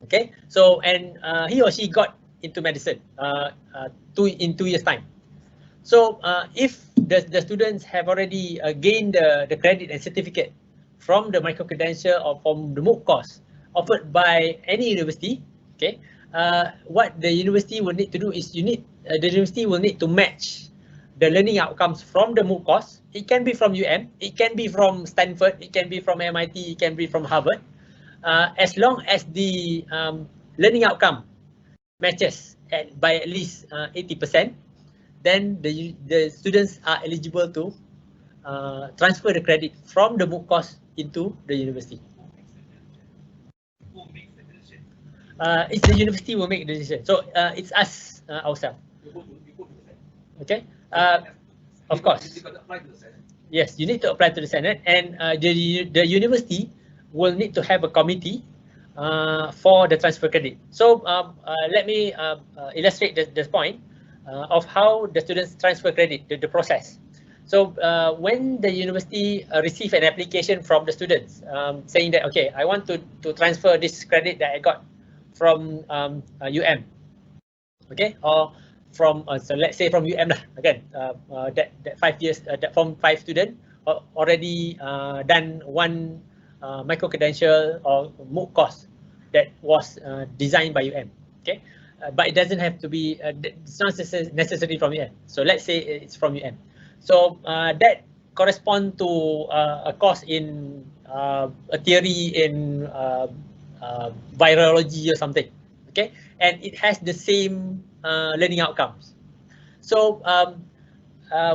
Okay, so and he or she got into medicine in 2 years' time. So if the students have already gained the credit and certificate from the micro-credential or from the MOOC course offered by any university, okay, what the university will need to do is the university will need to match the learning outcomes from the MOOC course. It can be from UM, it can be from Stanford, it can be from MIT, it can be from Harvard. As long as the learning outcome matches by at least 80%, then the students are eligible to transfer the credit from the MOOC course into the university. Who makes the decision? It's the university will make the decision. So it's us ourselves. Okay. Of course. Yes, you need to apply to the Senate, and the university will need to have a committee for the transfer credit. So let me illustrate this point of how the students transfer credit, the process. So when the university receive an application from the students saying that, okay, I want to transfer this credit that I got from UM, okay, or from so let's say from UM lah, again, that 5 years, that Form 5 student already done one micro-credential or MOOC course that was designed by UM. Okay, but it doesn't have to be. It's not necessary from UM. So let's say it's from UM. So that correspond to a course in a theory in virology or something. Okay, and it has the same learning outcomes. So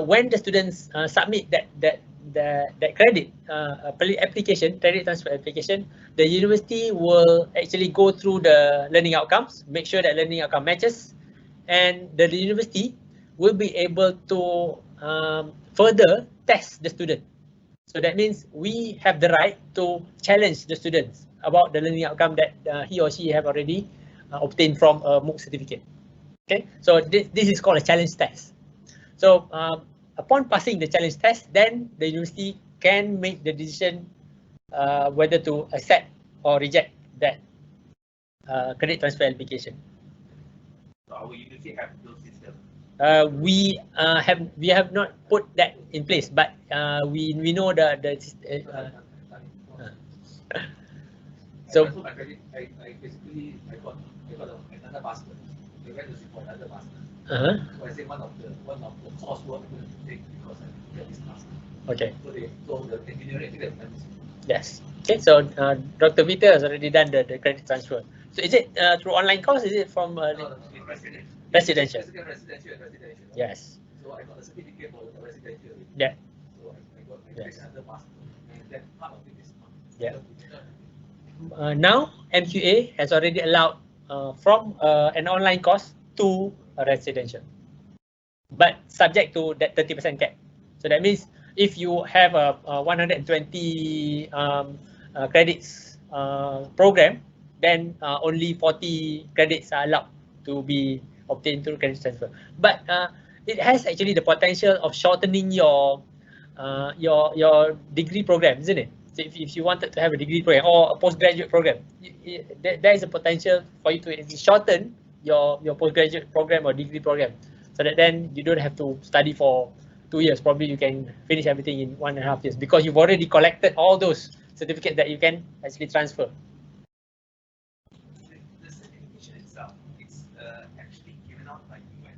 when the students submit that credit application, credit transfer application, the university will actually go through the learning outcomes, make sure that learning outcome matches, and the university will be able to further test the student. So that means we have the right to challenge the students about the learning outcome that he or she have already obtained from a MOOC certificate. Okay, so this is called a challenge test. So upon passing the challenge test, then the university can make the decision whether to accept or reject that credit transfer application. So our university have those systems. We have not put that in place, but we know the so my credit, I basically got another master. I went to see for another master. So I say one of the coursework I'm going to take because I get this master. Okay. So the engineering, I think they've done this. Yes. Okay. So Dr. Vita has already done the credit transfer. So is it through online course? Is it from residential? Residential. Yes. So I got a certificate for the residential. Yeah. So I got another master, and that part of it is not. Yeah. Now MQA has already allowed from an online course to a residential, but subject to that 30% cap. So that means if you have a 120 credits program, then only 40 credits are allowed to be obtained through credit transfer. But it has actually the potential of shortening your degree program, isn't it? So if you wanted to have a degree program or a postgraduate program, there is a potential for you to shorten your postgraduate program or degree program, so that then you don't have to study for 2 years. Probably you can finish everything in 1.5 years because you've already collected all those certificates that you can actually transfer. The certification itself, it's actually given out by UM.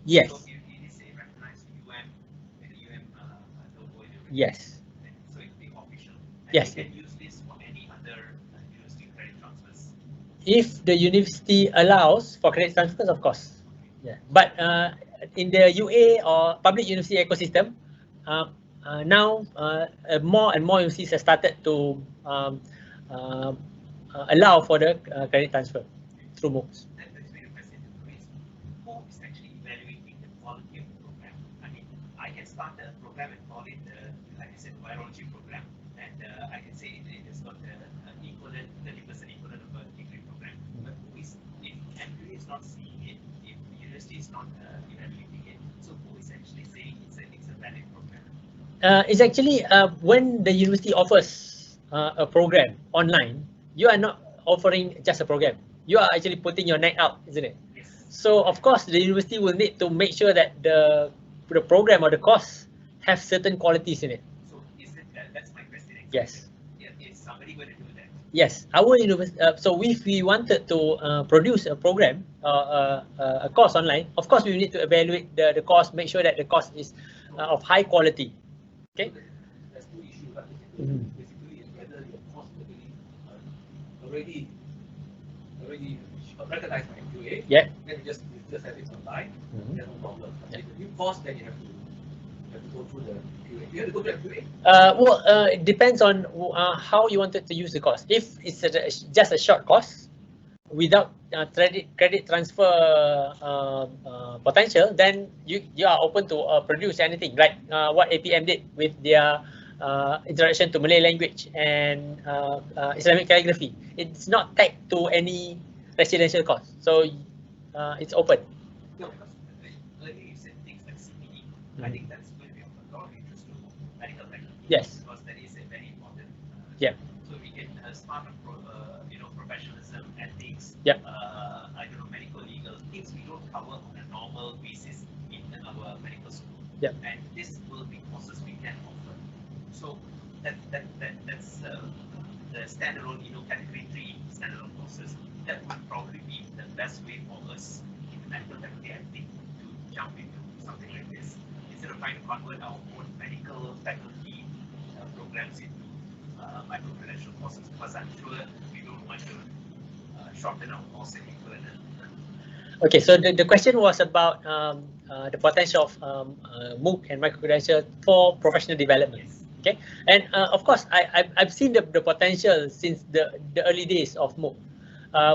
Yes. So it is a recognized UM and UM logo. Yes. So it's the official. And Yes. you can use this for any other university credit transfers. If the university allows for credit transfers, of course. Yeah. But in the UA or public university ecosystem, now more and more universities have started to allow for the credit transfer through MOOCs. That brings me to the question: who is actually evaluating the quality of the program? I mean, I can start a program and call it, like I said, virology program, and I can say it has got the equivalent, 30% equivalent of a degree program. But who is, if MQA is not seeing it, if the university is not evaluating it, so who is actually saying it's a valid program? It's actually when the university offers a program online, you are not offering just a program. You are actually putting your neck out, isn't it? Yes. So of course, the university will need to make sure that the program or the course have certain qualities in it. So is it that's my question. Exactly. Yes. Is somebody going to do that? Yes, our university. So if we wanted to produce a program or a course online, of course we need to evaluate the course, make sure that the course is of high quality. Okay. There's two issues. Basically, is whether your course already recognized by MQA. Yeah. Then you just have it online. There's no problem. If the new course, then you have to go through the MQA. You have to go through MQA. Well, it depends on how you wanted to use the course. If it's just a short course without credit transfer potential, then you are open to produce anything like what APM did with their introduction to Malay language and Islamic calligraphy. It's not tagged to any residential course, so it's open. No, because earlier you said things like CPD. I think that's going to be of a lot of interest to medical technology. Yes. Because that is a very important. Yeah. So we can start professionalism, ethics. Yeah. I don't know, medical legal things we don't cover on a normal basis in our medical school. Yeah. And this will be courses we can offer. So that's the standalone, category 3 standalone courses. that would probably be the best way for us in the medical faculty, I think, to jump into something like this. Instead of trying to convert our own medical faculty programs into micro-credential courses, because I'm sure we don't want to shorten our course any further. Okay, so the question was about the potential of MOOC and micro-credential for professional development. Yes. Okay, and of course, I've seen the potential since the early days of MOOC,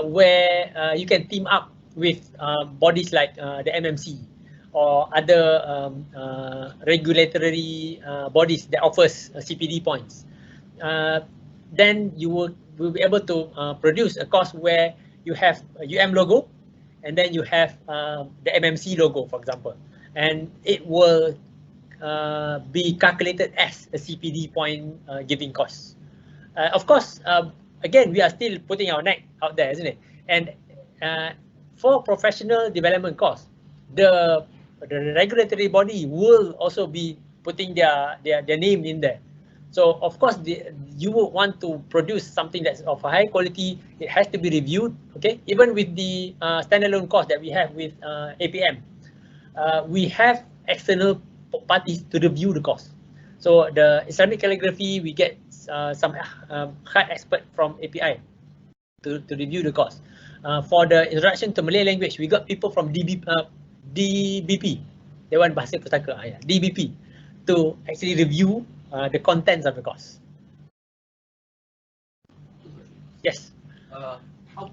where you can team up with bodies like the MMC or other regulatory bodies that offers CPD points. Then you will be able to produce a course where you have a UM logo, and then you have the MMC logo, for example, and it will be calculated as a CPD point giving cost. Of course, again, we are still putting our neck out there, isn't it? And for professional development course, the regulatory body will also be putting their name in there. So of course, you would want to produce something that's of a high quality. It has to be reviewed. Okay, even with the standalone course that we have with APM, we have external parties to review the course. So the Islamic calligraphy, we get some hard expert from API to review the course. For the introduction to Malay language, we got people from DBP, Dewan Bahasa Pustaka, DBP, to actually review the contents of the course. Yes. How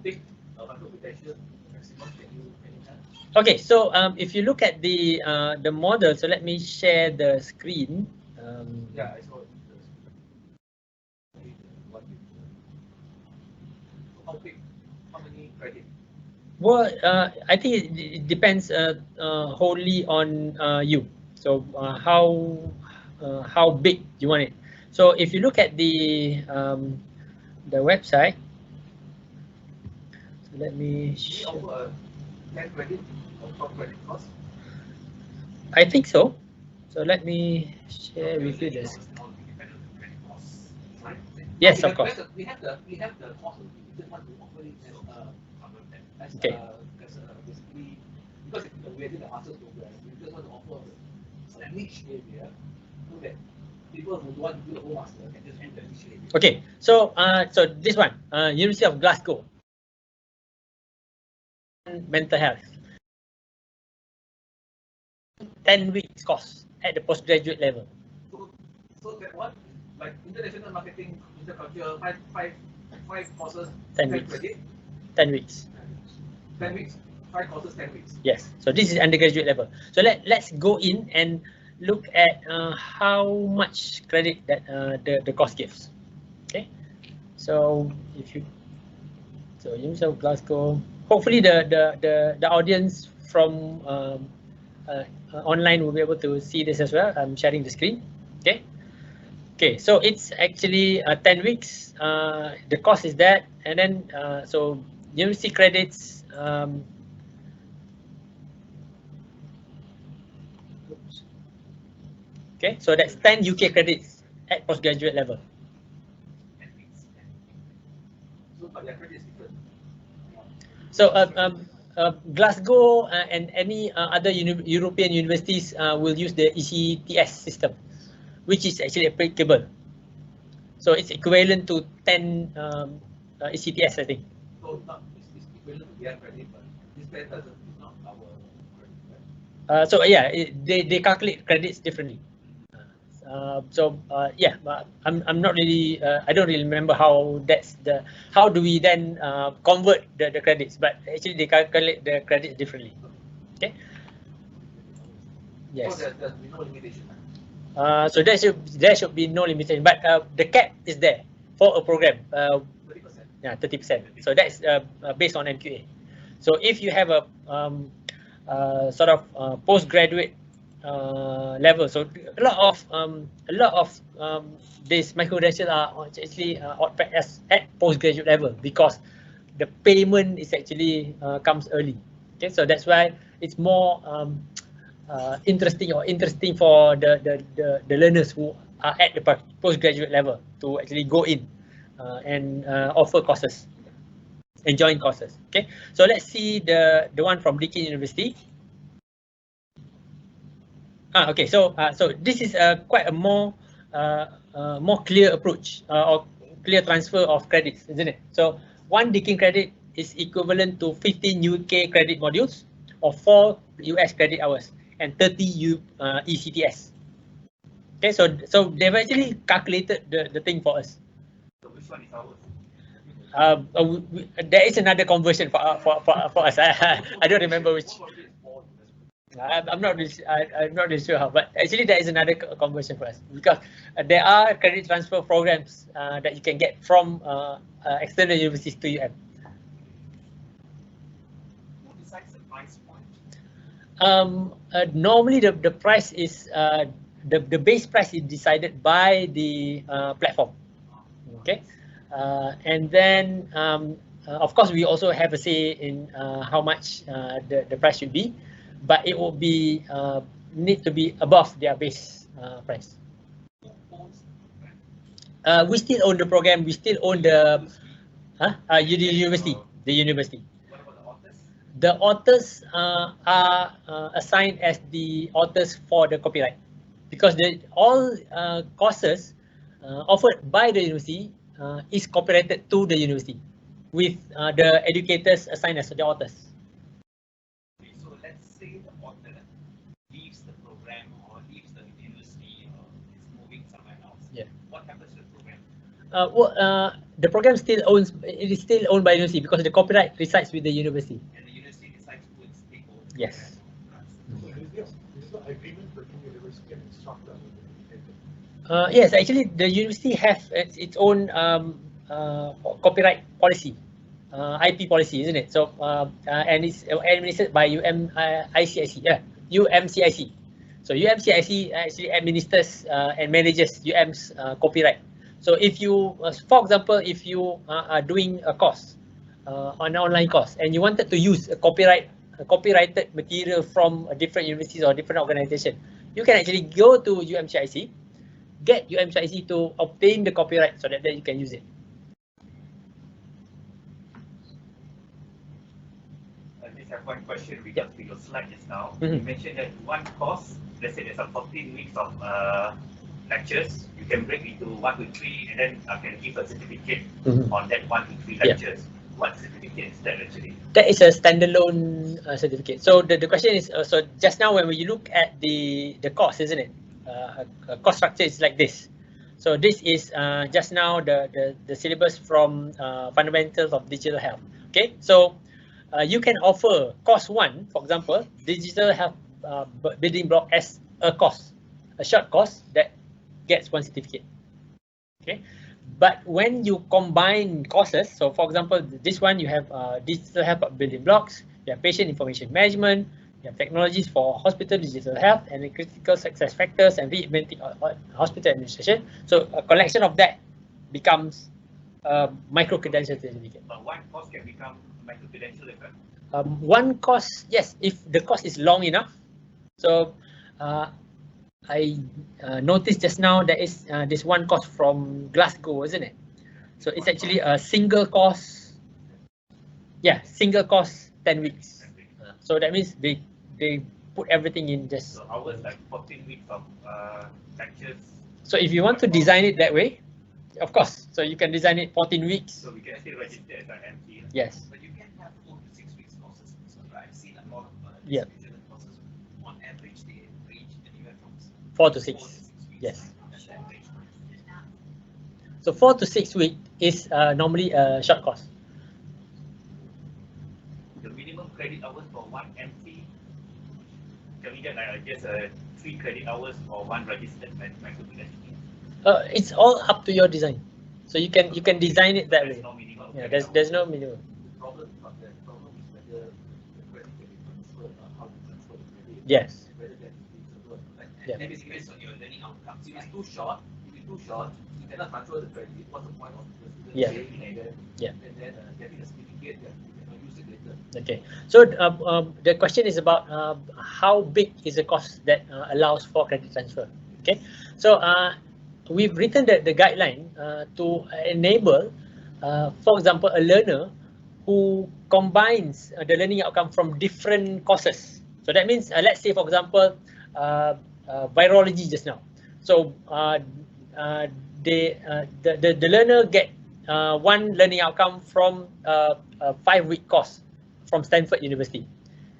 big micro-credential maximum can you have? Okay, so if you look at the model, so let me share the screen. Yeah, I saw it. How big? How many credit? Well, I think it depends wholly on you. So how big you want it. So if you look at the website, so let me. We offer 10 credit or 12 credit course. I think so. So let me share with you this. Yes, of course. We have the course. We just want to offer it as Okay. basically, because we are doing a master's program, we just want to offer a niche area so that people who want to do the whole master can just do the niche area. Okay, so so this one, University of Glasgow, mental health, 10 weeks course at the postgraduate level. So that one, like international marketing, interculture, five courses, 10 weeks. credit. 10 weeks. 10 weeks, 5 courses, 10 weeks. Yes. So this is undergraduate level. So let's go in and look at how much credit that the course gives. Okay. So if you, so University of Glasgow, hopefully the audience from online will be able to see this as well. I'm sharing the screen. Okay. Okay, so it's actually 10 weeks. The cost is that, and then so university credits. Okay, so that's 10 UK credits at postgraduate level. So, but their credit is different. So Glasgow and any other European universities will use the ECTS system, which is actually applicable. So it's equivalent to 10 ECTS, I think. So it's equivalent to their credit, but this credit doesn't, it's not our credit, right? So yeah, they calculate credits differently. Yeah, I'm not really, I don't really remember how how do we then convert the credits, but actually they calculate the credits differently. Okay. Yes. So there's no limitation. So there should be no limitation, but the cap is there for a program. 30%. Yeah, 30%. So that's based on MQA. So if you have a sort of postgraduate level, so a lot of these micro-credentials are actually offered at postgraduate level because the payment is actually comes early. Okay, so that's why it's more interesting for the learners who are at the postgraduate level to actually go in and offer courses. and join courses. Okay, so let's see the one from Deakin University. Okay, so this is quite a more clear approach or clear transfer of credits, isn't it? So one Deakin credit is equivalent to 15 UK credit modules or 4 US credit hours and 30 ECTS. Okay, so they've actually calculated the thing for us. So which one is ours? There is another conversion for us. I don't remember which. I'm not really sure how, but actually there is another conversion for us because there are credit transfer programs that you can get from external universities to UM. Who decides the price point? Normally the price is the base price is decided by the platform. Okay, and then of course we also have a say in how much the price should be, but it will be need to be above their base price. Who owns the program? We still own the program. We still own the university. The university. What about the authors? The authors are assigned as the authors for the copyright, because all courses offered by the university is copyrighted to the university, with the educators assigned as the authors. Okay, so let's say the author leaves the program or leaves the university or is moving somewhere else. Yeah. What happens to the program? The program still is still owned by the university because the copyright resides with the university. And the university decides who is take over. Yes. So is there agreement between university and instructor? Yes, actually the university has its own copyright policy, IP policy, isn't it? So and it's administered by UMCIC. UMCIC. So UMCIC actually administers and manages UM's copyright. So if you, for example, if you are doing a course, an online course, and you wanted to use a copyrighted material from a different universities or different organization, you can actually go to UMCIC, get UMCIC to obtain the copyright so that then you can use it. I just have one question regards to your slide just now. Mhm. You mentioned that one course, let's say there's a 14 weeks of lectures, you can break into 1 to 3 and then can give a certificate on that 1 to 3 lectures. What certificate is that actually? That is a standalone certificate. So the question is, so just now when you look at the course, isn't it? A course structure is like this. So this is just now the syllabus from fundamentals of digital health. Okay, so you can offer course 1, for example, digital health building block as a course, a short course that gets 1 certificate. Okay, but when you combine courses, so for example, this one you have digital health building blocks, you have patient information management, you have technologies for hospital digital health and the critical success factors and reinventing hospital administration. So a collection of that becomes micro-credential certificate. But one course can become micro-credential as well? One course, yes, if the course is long enough. So I noticed just now there is this one course from Glasgow, isn't it? So it's actually a single course. Yeah, single course 10 weeks. So that means they put everything in just. So ours like 14 weeks of lectures. So if you want to design it that way, of course. So you can design it 14 weeks. So we can still register as an MC. Yes. But you can have 4 to 6 weeks courses. So I've seen a lot of Yeah. courses. On average, they range anywhere from 4 to 6. 4 to 6 weeks. Yes. That's the average. So 4 to 6 weeks is normally a short course. The minimum credit hours for one MC, can we get like just 3 credit hours for one registered micro-credential? It's all up to your design. So you can design it that There's way. no minimum. Yeah, credit there's no minimum. The problem is not that. The problem is whether the credit can be transferred or how to transfer the credit. Yes. Whether that is feasible. Right? Yeah. And that depends on your learning outcomes. If it's too short, you cannot transfer the credit. What's the point of the student Yeah. staying and then getting a certificate that you cannot use it later? Okay. So the question is about how big is the course that allows for credit transfer. Okay. So we've written the guideline to enable, for example, a learner who combines the learning outcome from different courses. So that means, let's say, for example, virology just now. So the learner get one learning outcome from a 5-week course from Stanford University,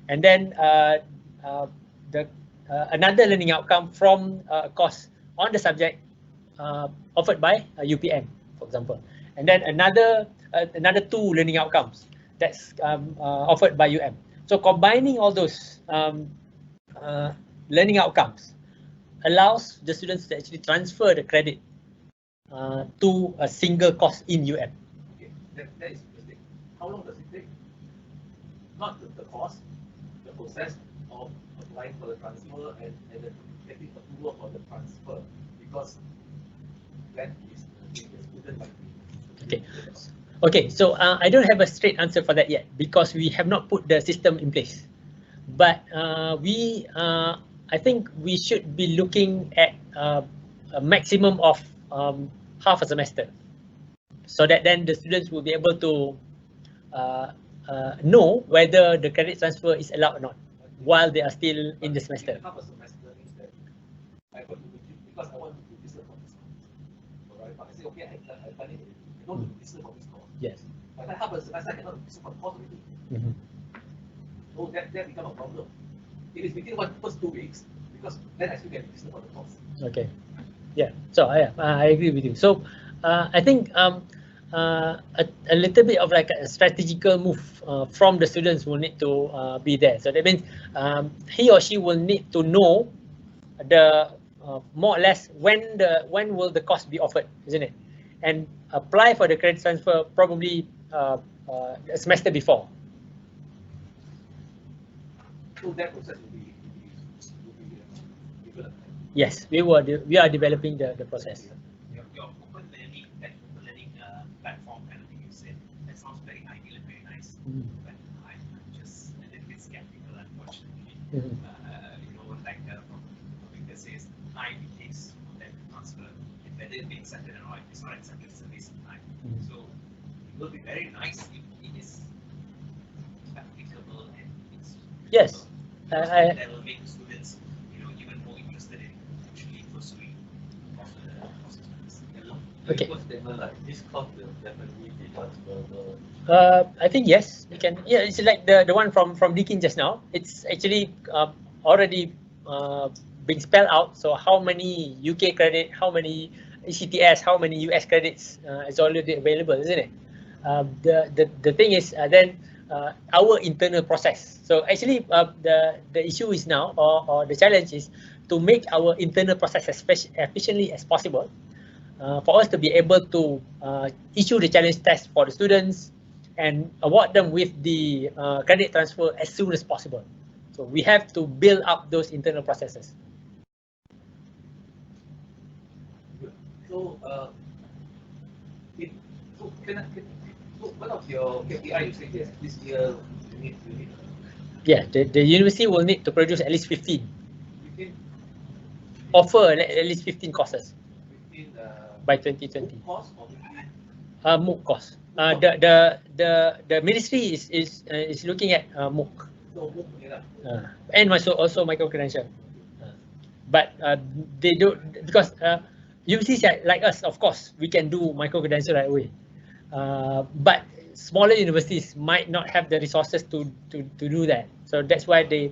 and then another learning outcome from a course on the subject offered by UPM, for example, and then another 2 learning outcomes that's offered by UM. So combining all those learning outcomes allows the students to actually transfer the credit to a single course in UM. Okay, that is interesting. How long does it take? Not the cost, the process of applying for the transfer and then getting approval for the transfer, because that is the student might be. Okay. Okay, so I don't have a straight answer for that yet because we have not put the system in place. But I think we should be looking at a maximum of half a semester, so that then the students will be able to know whether the credit transfer is allowed or not while they are still in the semester. Half a semester means that I got to because I want to do business for this course. Alright, but I say okay, I've done it. I don't do business for this course. Yes. But then half a semester I cannot do business for the course already. So that become a problem. It is within first 2 weeks because then I still get business for the course. Okay. Yeah. So I agree with you. So I think a little bit of like a strategical move from the students will need to be there. So that means he or she will need to know the more or less when will the course be offered, isn't it? And apply for the credit transfer probably a semester before. So that process will be developed. Yes, we are developing the process. Your open learning platform kind of thing you said, that sounds very ideal and very nice. But I'm just a little bit skeptical, unfortunately. You know, like Victor says, time it takes for them to transfer, and whether it be accepted or not, if it's not accepted, it's a waste of time. So it will be very nice if it is applicable and it's Yes. that will make students, you know, even more interested in actually pursuing courses. Okay. This course will definitely be transferable. I think yes, we can. Yeah, it's like the one from Deakin just now. It's actually already being spelled out. So how many UK credit, how many ECTS, how many US credits is already available, isn't it? The thing is then our internal process. So actually the issue is now, or the challenge is to make our internal process as efficiently as possible for us to be able to issue the challenge test for the students and award them with the credit transfer as soon as possible. So we have to build up those internal processes. So, one of your KPI you said yes, this year you need Yeah, the university will need to produce at least 15. 15 Offer at least 15 courses 15 by 2020. course or 15 MOOC course. The ministry is looking at MOOC. so MOOC yeah. And also micro-credential. But they don't, because universities like us, of course, we can do micro-credential right away. But smaller universities might not have the resources to do that. So that's why they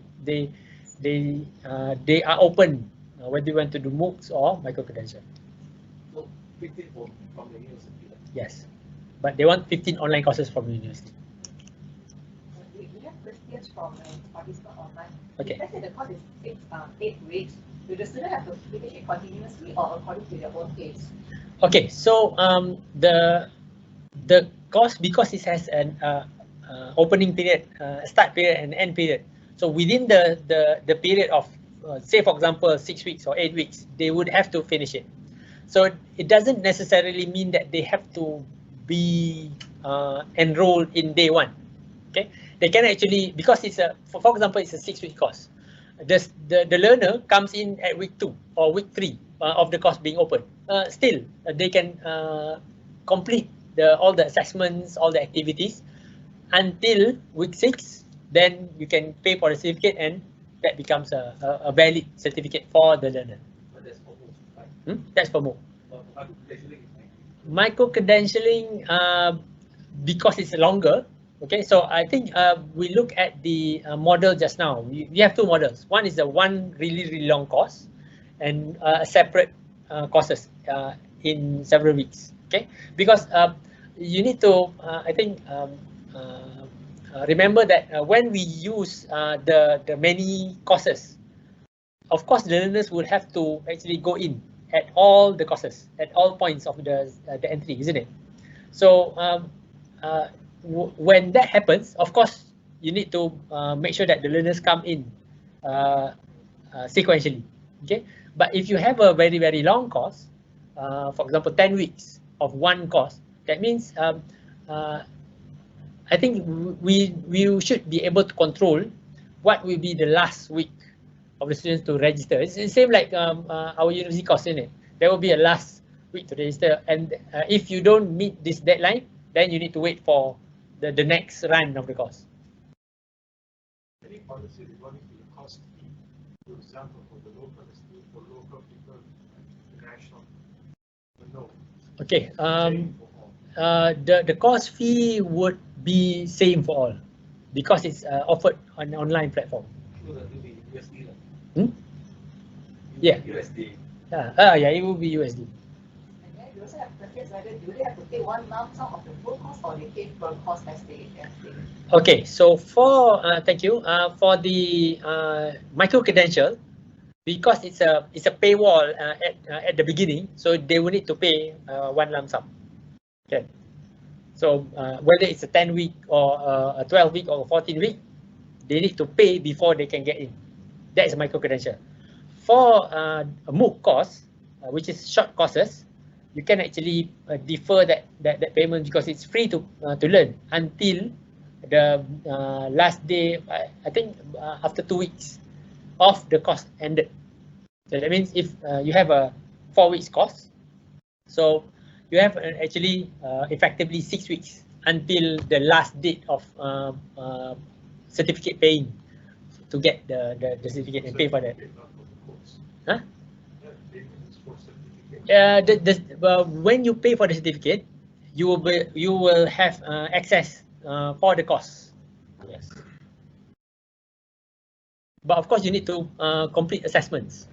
are open whether you want to do MOOCs or micro-credential. So 15 from the university. Yes, but they want 15 online courses from the university. We have questions from participants online. Okay. Let's say the course is 8 weeks. Do the student have to finish it continuously or according to their own pace? Okay, so the course, because it has an opening period, start period and end period. So within the period of say for example 6 weeks or 8 weeks, they would have to finish it. So it doesn't necessarily mean that they have to be enrolled in day one. Okay, they can actually, because it's for example it's a 6-week course. The learner comes in at week 2 or week 3 of the course being open. Still, they can complete all the assessments, all the activities, until week 6, then you can pay for the certificate and that becomes a valid certificate for the learner. But that's for most, right? That's for more. But micro-credentialing is 90. Micro-credentialing, because it's longer, okay, so I think we look at the model just now. We have two models. One is the one really long course and separate courses in several weeks, okay, because you need to, I think, remember that when we use the many courses, of course the learners will have to actually go in at all the courses, at all points of the entry, isn't it? So when that happens, of course, you need to make sure that the learners come in sequentially, okay? But if you have a very long course, for example, 10 weeks of one course, that means I think we should be able to control what will be the last week of the students to register. It's the same like our university course, isn't it? There will be a last week to register, and if you don't meet this deadline, then you need to wait for the next run of the course. Any policy regarding the cost fee, for example, for the local student, for local people, international? No. Okay. The course fee would be same for all because it's offered on an online platform. So that will be USD. Yeah. USD. Yeah, it will be USD. And then you also have to guess whether do they have to pay one lump sum of the full cost or they pay per course as they Okay, so for thank you for the micro-credential, because it's a paywall at the beginning, so they will need to pay one lump sum. Okay, so whether it's a 10-week or a 12-week or a 14-week, they need to pay before they can get in. That is a micro-credential. For a MOOC course, which is short courses, you can actually defer that payment because it's free to learn until the last day. I think after 2 weeks of the course ended. So that means if you have a 4 weeks course, so you have actually effectively 6 weeks until the last date of certificate paying to get the certificate and pay for that. Huh? When you pay for the certificate, you will have access for the course. Yes. But of course, you need to complete assessments.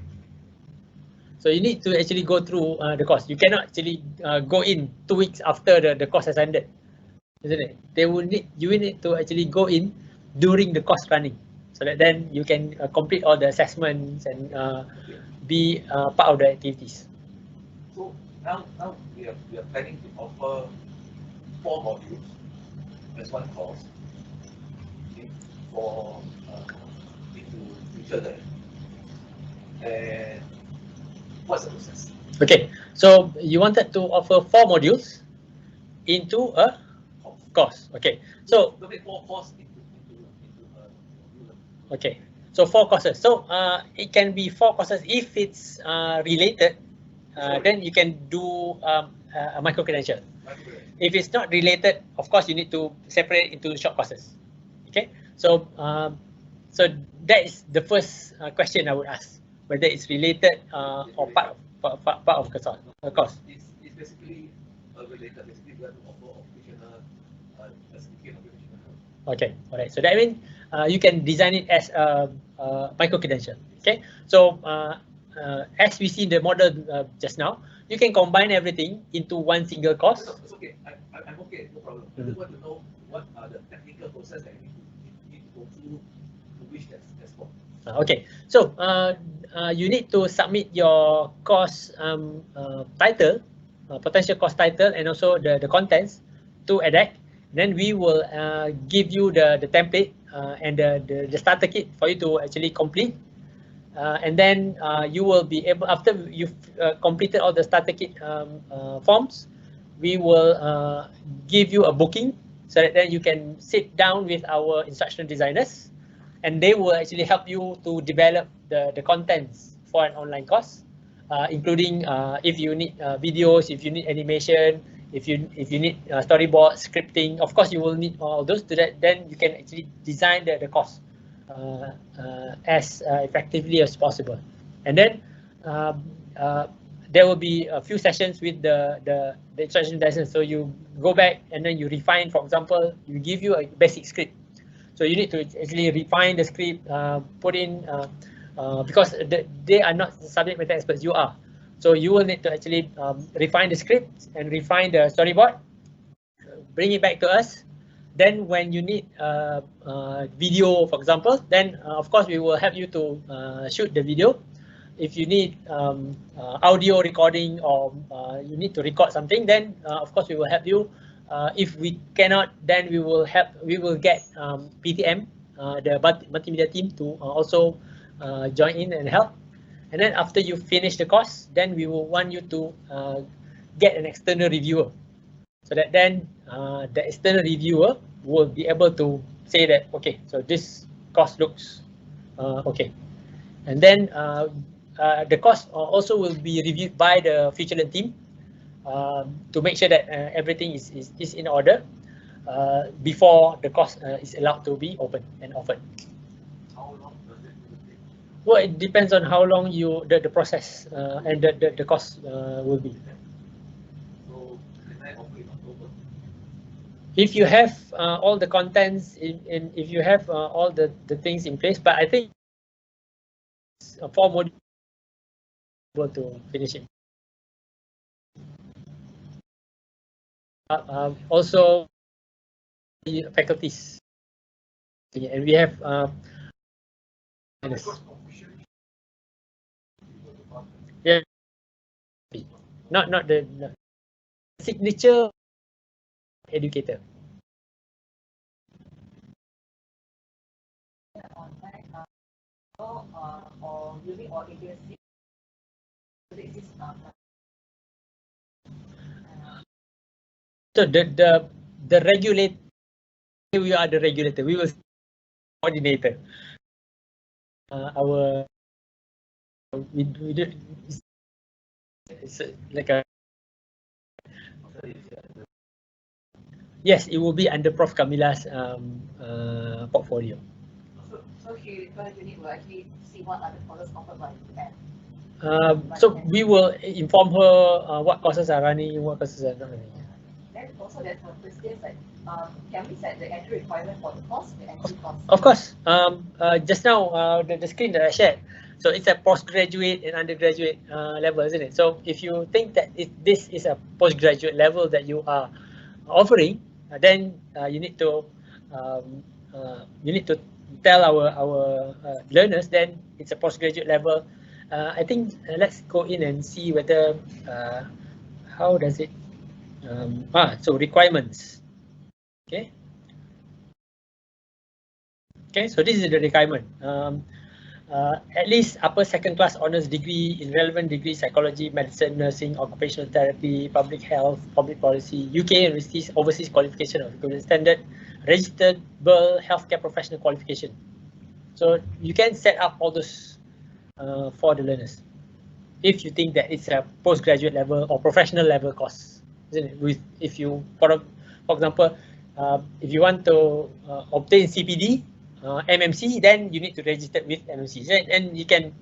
So you need to actually go through the course. You cannot actually go in 2 weeks after the course has ended, isn't it? You will need to actually go in during the course running, so that then you can complete all the assessments and be part of the activities. So now we are planning to offer 4 modules as one course, okay, for into future learning. And what's the process? Okay, so you wanted to offer 4 modules into a course. Okay, so Don't make 4 courses into okay, so 4 courses. So it can be 4 courses if it's related. Then you can do a micro-credential. If it's not related, of course, you need to separate into short courses. Okay, so so that is the first question I would ask, whether it's related or part of the course. It's basically related. Basically, we have to offer occupational certificate of occupational. Okay, all right. So that means you can design it as a micro-credential. Okay, so as we see in the model just now, you can combine everything into one single course. No, it's okay. I'm okay. No problem. I just want to know what are the technical process that you need to go through to reach that spot. Okay, so you need to submit your course title, potential course title, and also the contents to ADeC. Then we will give you the template and the starter kit for you to actually complete. And then you will be able, after you've completed all the starter kit forms, we will give you a booking so that then you can sit down with our instructional designers, and they will actually help you to develop the contents for an online course, including if you need videos, if you need animation, if you need storyboard, scripting, of course you will need all those. To that, then you can actually design the course as effectively as possible. And then there will be a few sessions with the instruction design. So you go back and then you refine. For example, you give you a basic script. So you need to actually refine the script, put in because they are not subject matter experts. You are. So you will need to actually refine the script and refine the storyboard, bring it back to us. Then when you need video, for example, then of course we will help you to shoot the video. If you need audio recording or you need to record something, then of course we will help you. If we cannot, then we will get PTM, the multimedia team, to also join in and help. And then after you finish the course, then we will want you to get an external reviewer, so that then the external reviewer will be able to say that, okay, so this course looks okay. And then the course also will be reviewed by the Future Learn team to make sure that everything is in order before the course is allowed to be open and offered. How long does it take? Well, it depends on how long the process and the course will be. So can I offer in October? If you have all the contents if you have all the things in place, but I think 4 modules to finish it. Also the faculties, and we have yeah, not the signature educator. Or using or agency. So the regulator, we are the regulator. We will coordinator. We do, it's like a, yes, it will be under Prof. Camila's portfolio. So she unit will actually see what other courses offered by them. So we will inform her what courses are running, what courses are not running. Then also there's a question like, can we set the entry requirement for the course, the entry course? Of course. Just now the screen that I shared. So it's a postgraduate and undergraduate level, isn't it? So if you think that this is a postgraduate level that you are offering, then you need to tell our learners then it's a postgraduate level. I think let's go in and see whether how does it so requirements. Okay, so this is the requirement. At least upper second class honors degree in relevant degree, psychology, medicine, nursing, occupational therapy, public health, public policy, UK universities, overseas qualification of equivalent standard, registered healthcare professional qualification. So you can set up all those for the learners if you think that it's a postgraduate level or professional level course, isn't it? With if you for example, if you want to obtain CPD, MMC, then you need to register with MMC, and you can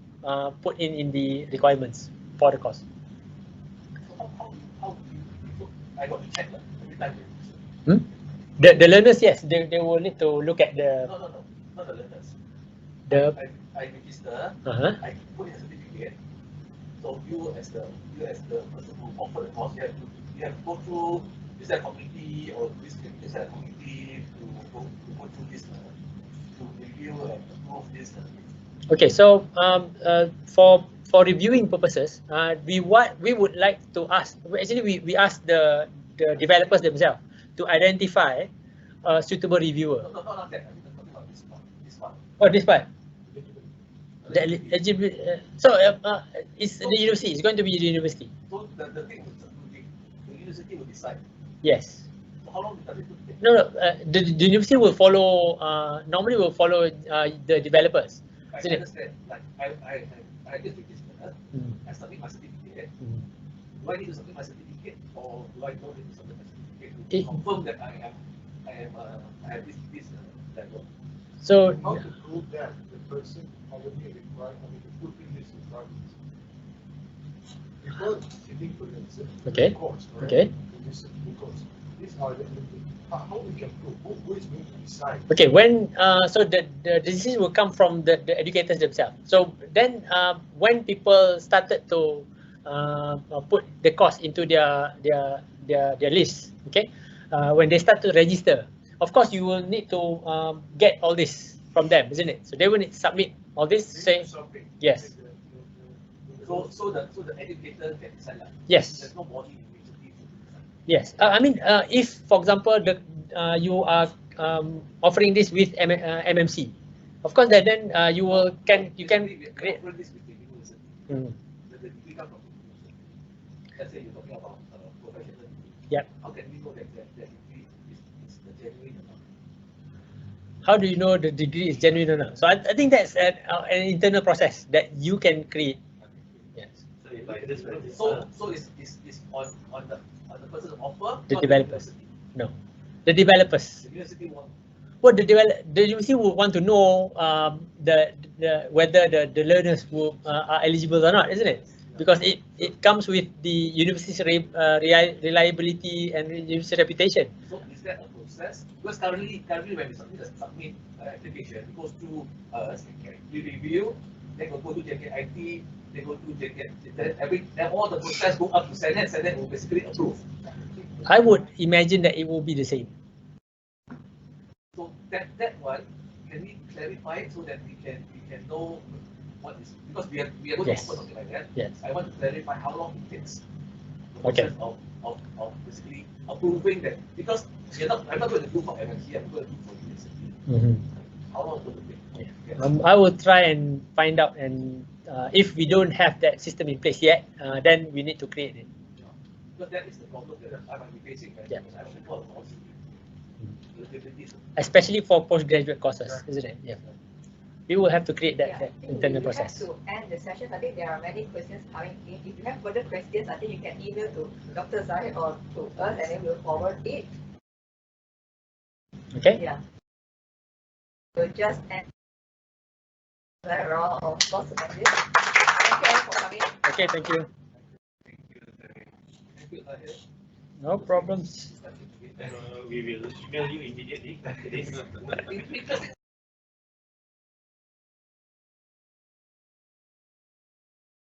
put in the requirements for the course. So how I got to check every time. The learners, yes, they will need to look at the. No, not the learners. I register. I put in a certificate. So you as the person who offer the course, you have to go through this committee or this committee to go through this to review and approve this. Okay, so for reviewing purposes, we would like to ask. Actually, we ask the developers themselves to identify a suitable reviewer. No, not that. I'm talking about this one. Oh, this part. So it's the university. It's going to be the university. So the thing is, the university will decide. Yes. So how long does it take? No. The university will follow. Normally, will follow the developers. I understand. Like I just registered. I submit my certificate. do I need to submit my certificate or do I don't need to submit my certificate to confirm that I have this level? So How to prove that the person already required, to fulfill this requirement? Before sitting for the Okay. course, right? Okay. This course. These are the how we can prove who is going to decide. Okay, when so the decision will come from the educators themselves. So then when people started to put the cost into their list, okay, when they start to register, of course you will need to get all this from them, isn't it? So they will need to submit all this, say yes. So the educator can decide that. Yes. There's no body in which to decide. Yes, I mean, if for example you are offering this with MMC, of course then you will you can create. Offer this with the university. The degree comes from the university. Let's say you're talking about professional degree. Yep. How can we know that degree is the genuine or not? How do you know the degree is genuine or not? So I think that's an internal process that you can create. Yes. So if I just register, So it's on the person offer, The not developers. The university. No, the developers. The university won't. Well, the university will want to know whether the learners are eligible or not, isn't it? Because it comes with the university's reliability and university reputation. So is that a process? Because currently when we submit application, it goes through we review, then go to JKIT, they go to then all the process go up to Senate will basically approve. I would imagine that it will be the same. So that one, can we clarify it so that we can know what is, because we are going to offer something like that. Yes. I want to clarify how long it takes. The Okay. process of basically approving that, because I'm not going to do for MMC, I'm going to do for university. How long will it take? Yeah. I will try and find out, and if we don't have that system in place yet, then we need to create it. Because that is the problem that I might be facing. Right? Yeah. Because I don't know about Especially for postgraduate courses, isn't it? Yeah. We will have to create that internal process. To end the session, I think there are many questions coming in. If you have further questions, I think you can email to Dr. Zahir or to us, and then we'll forward it. Okay. Yeah. We'll just end the round of course like this. Thank you all for coming. Okay, thank you. No problems. we will email you immediately after this.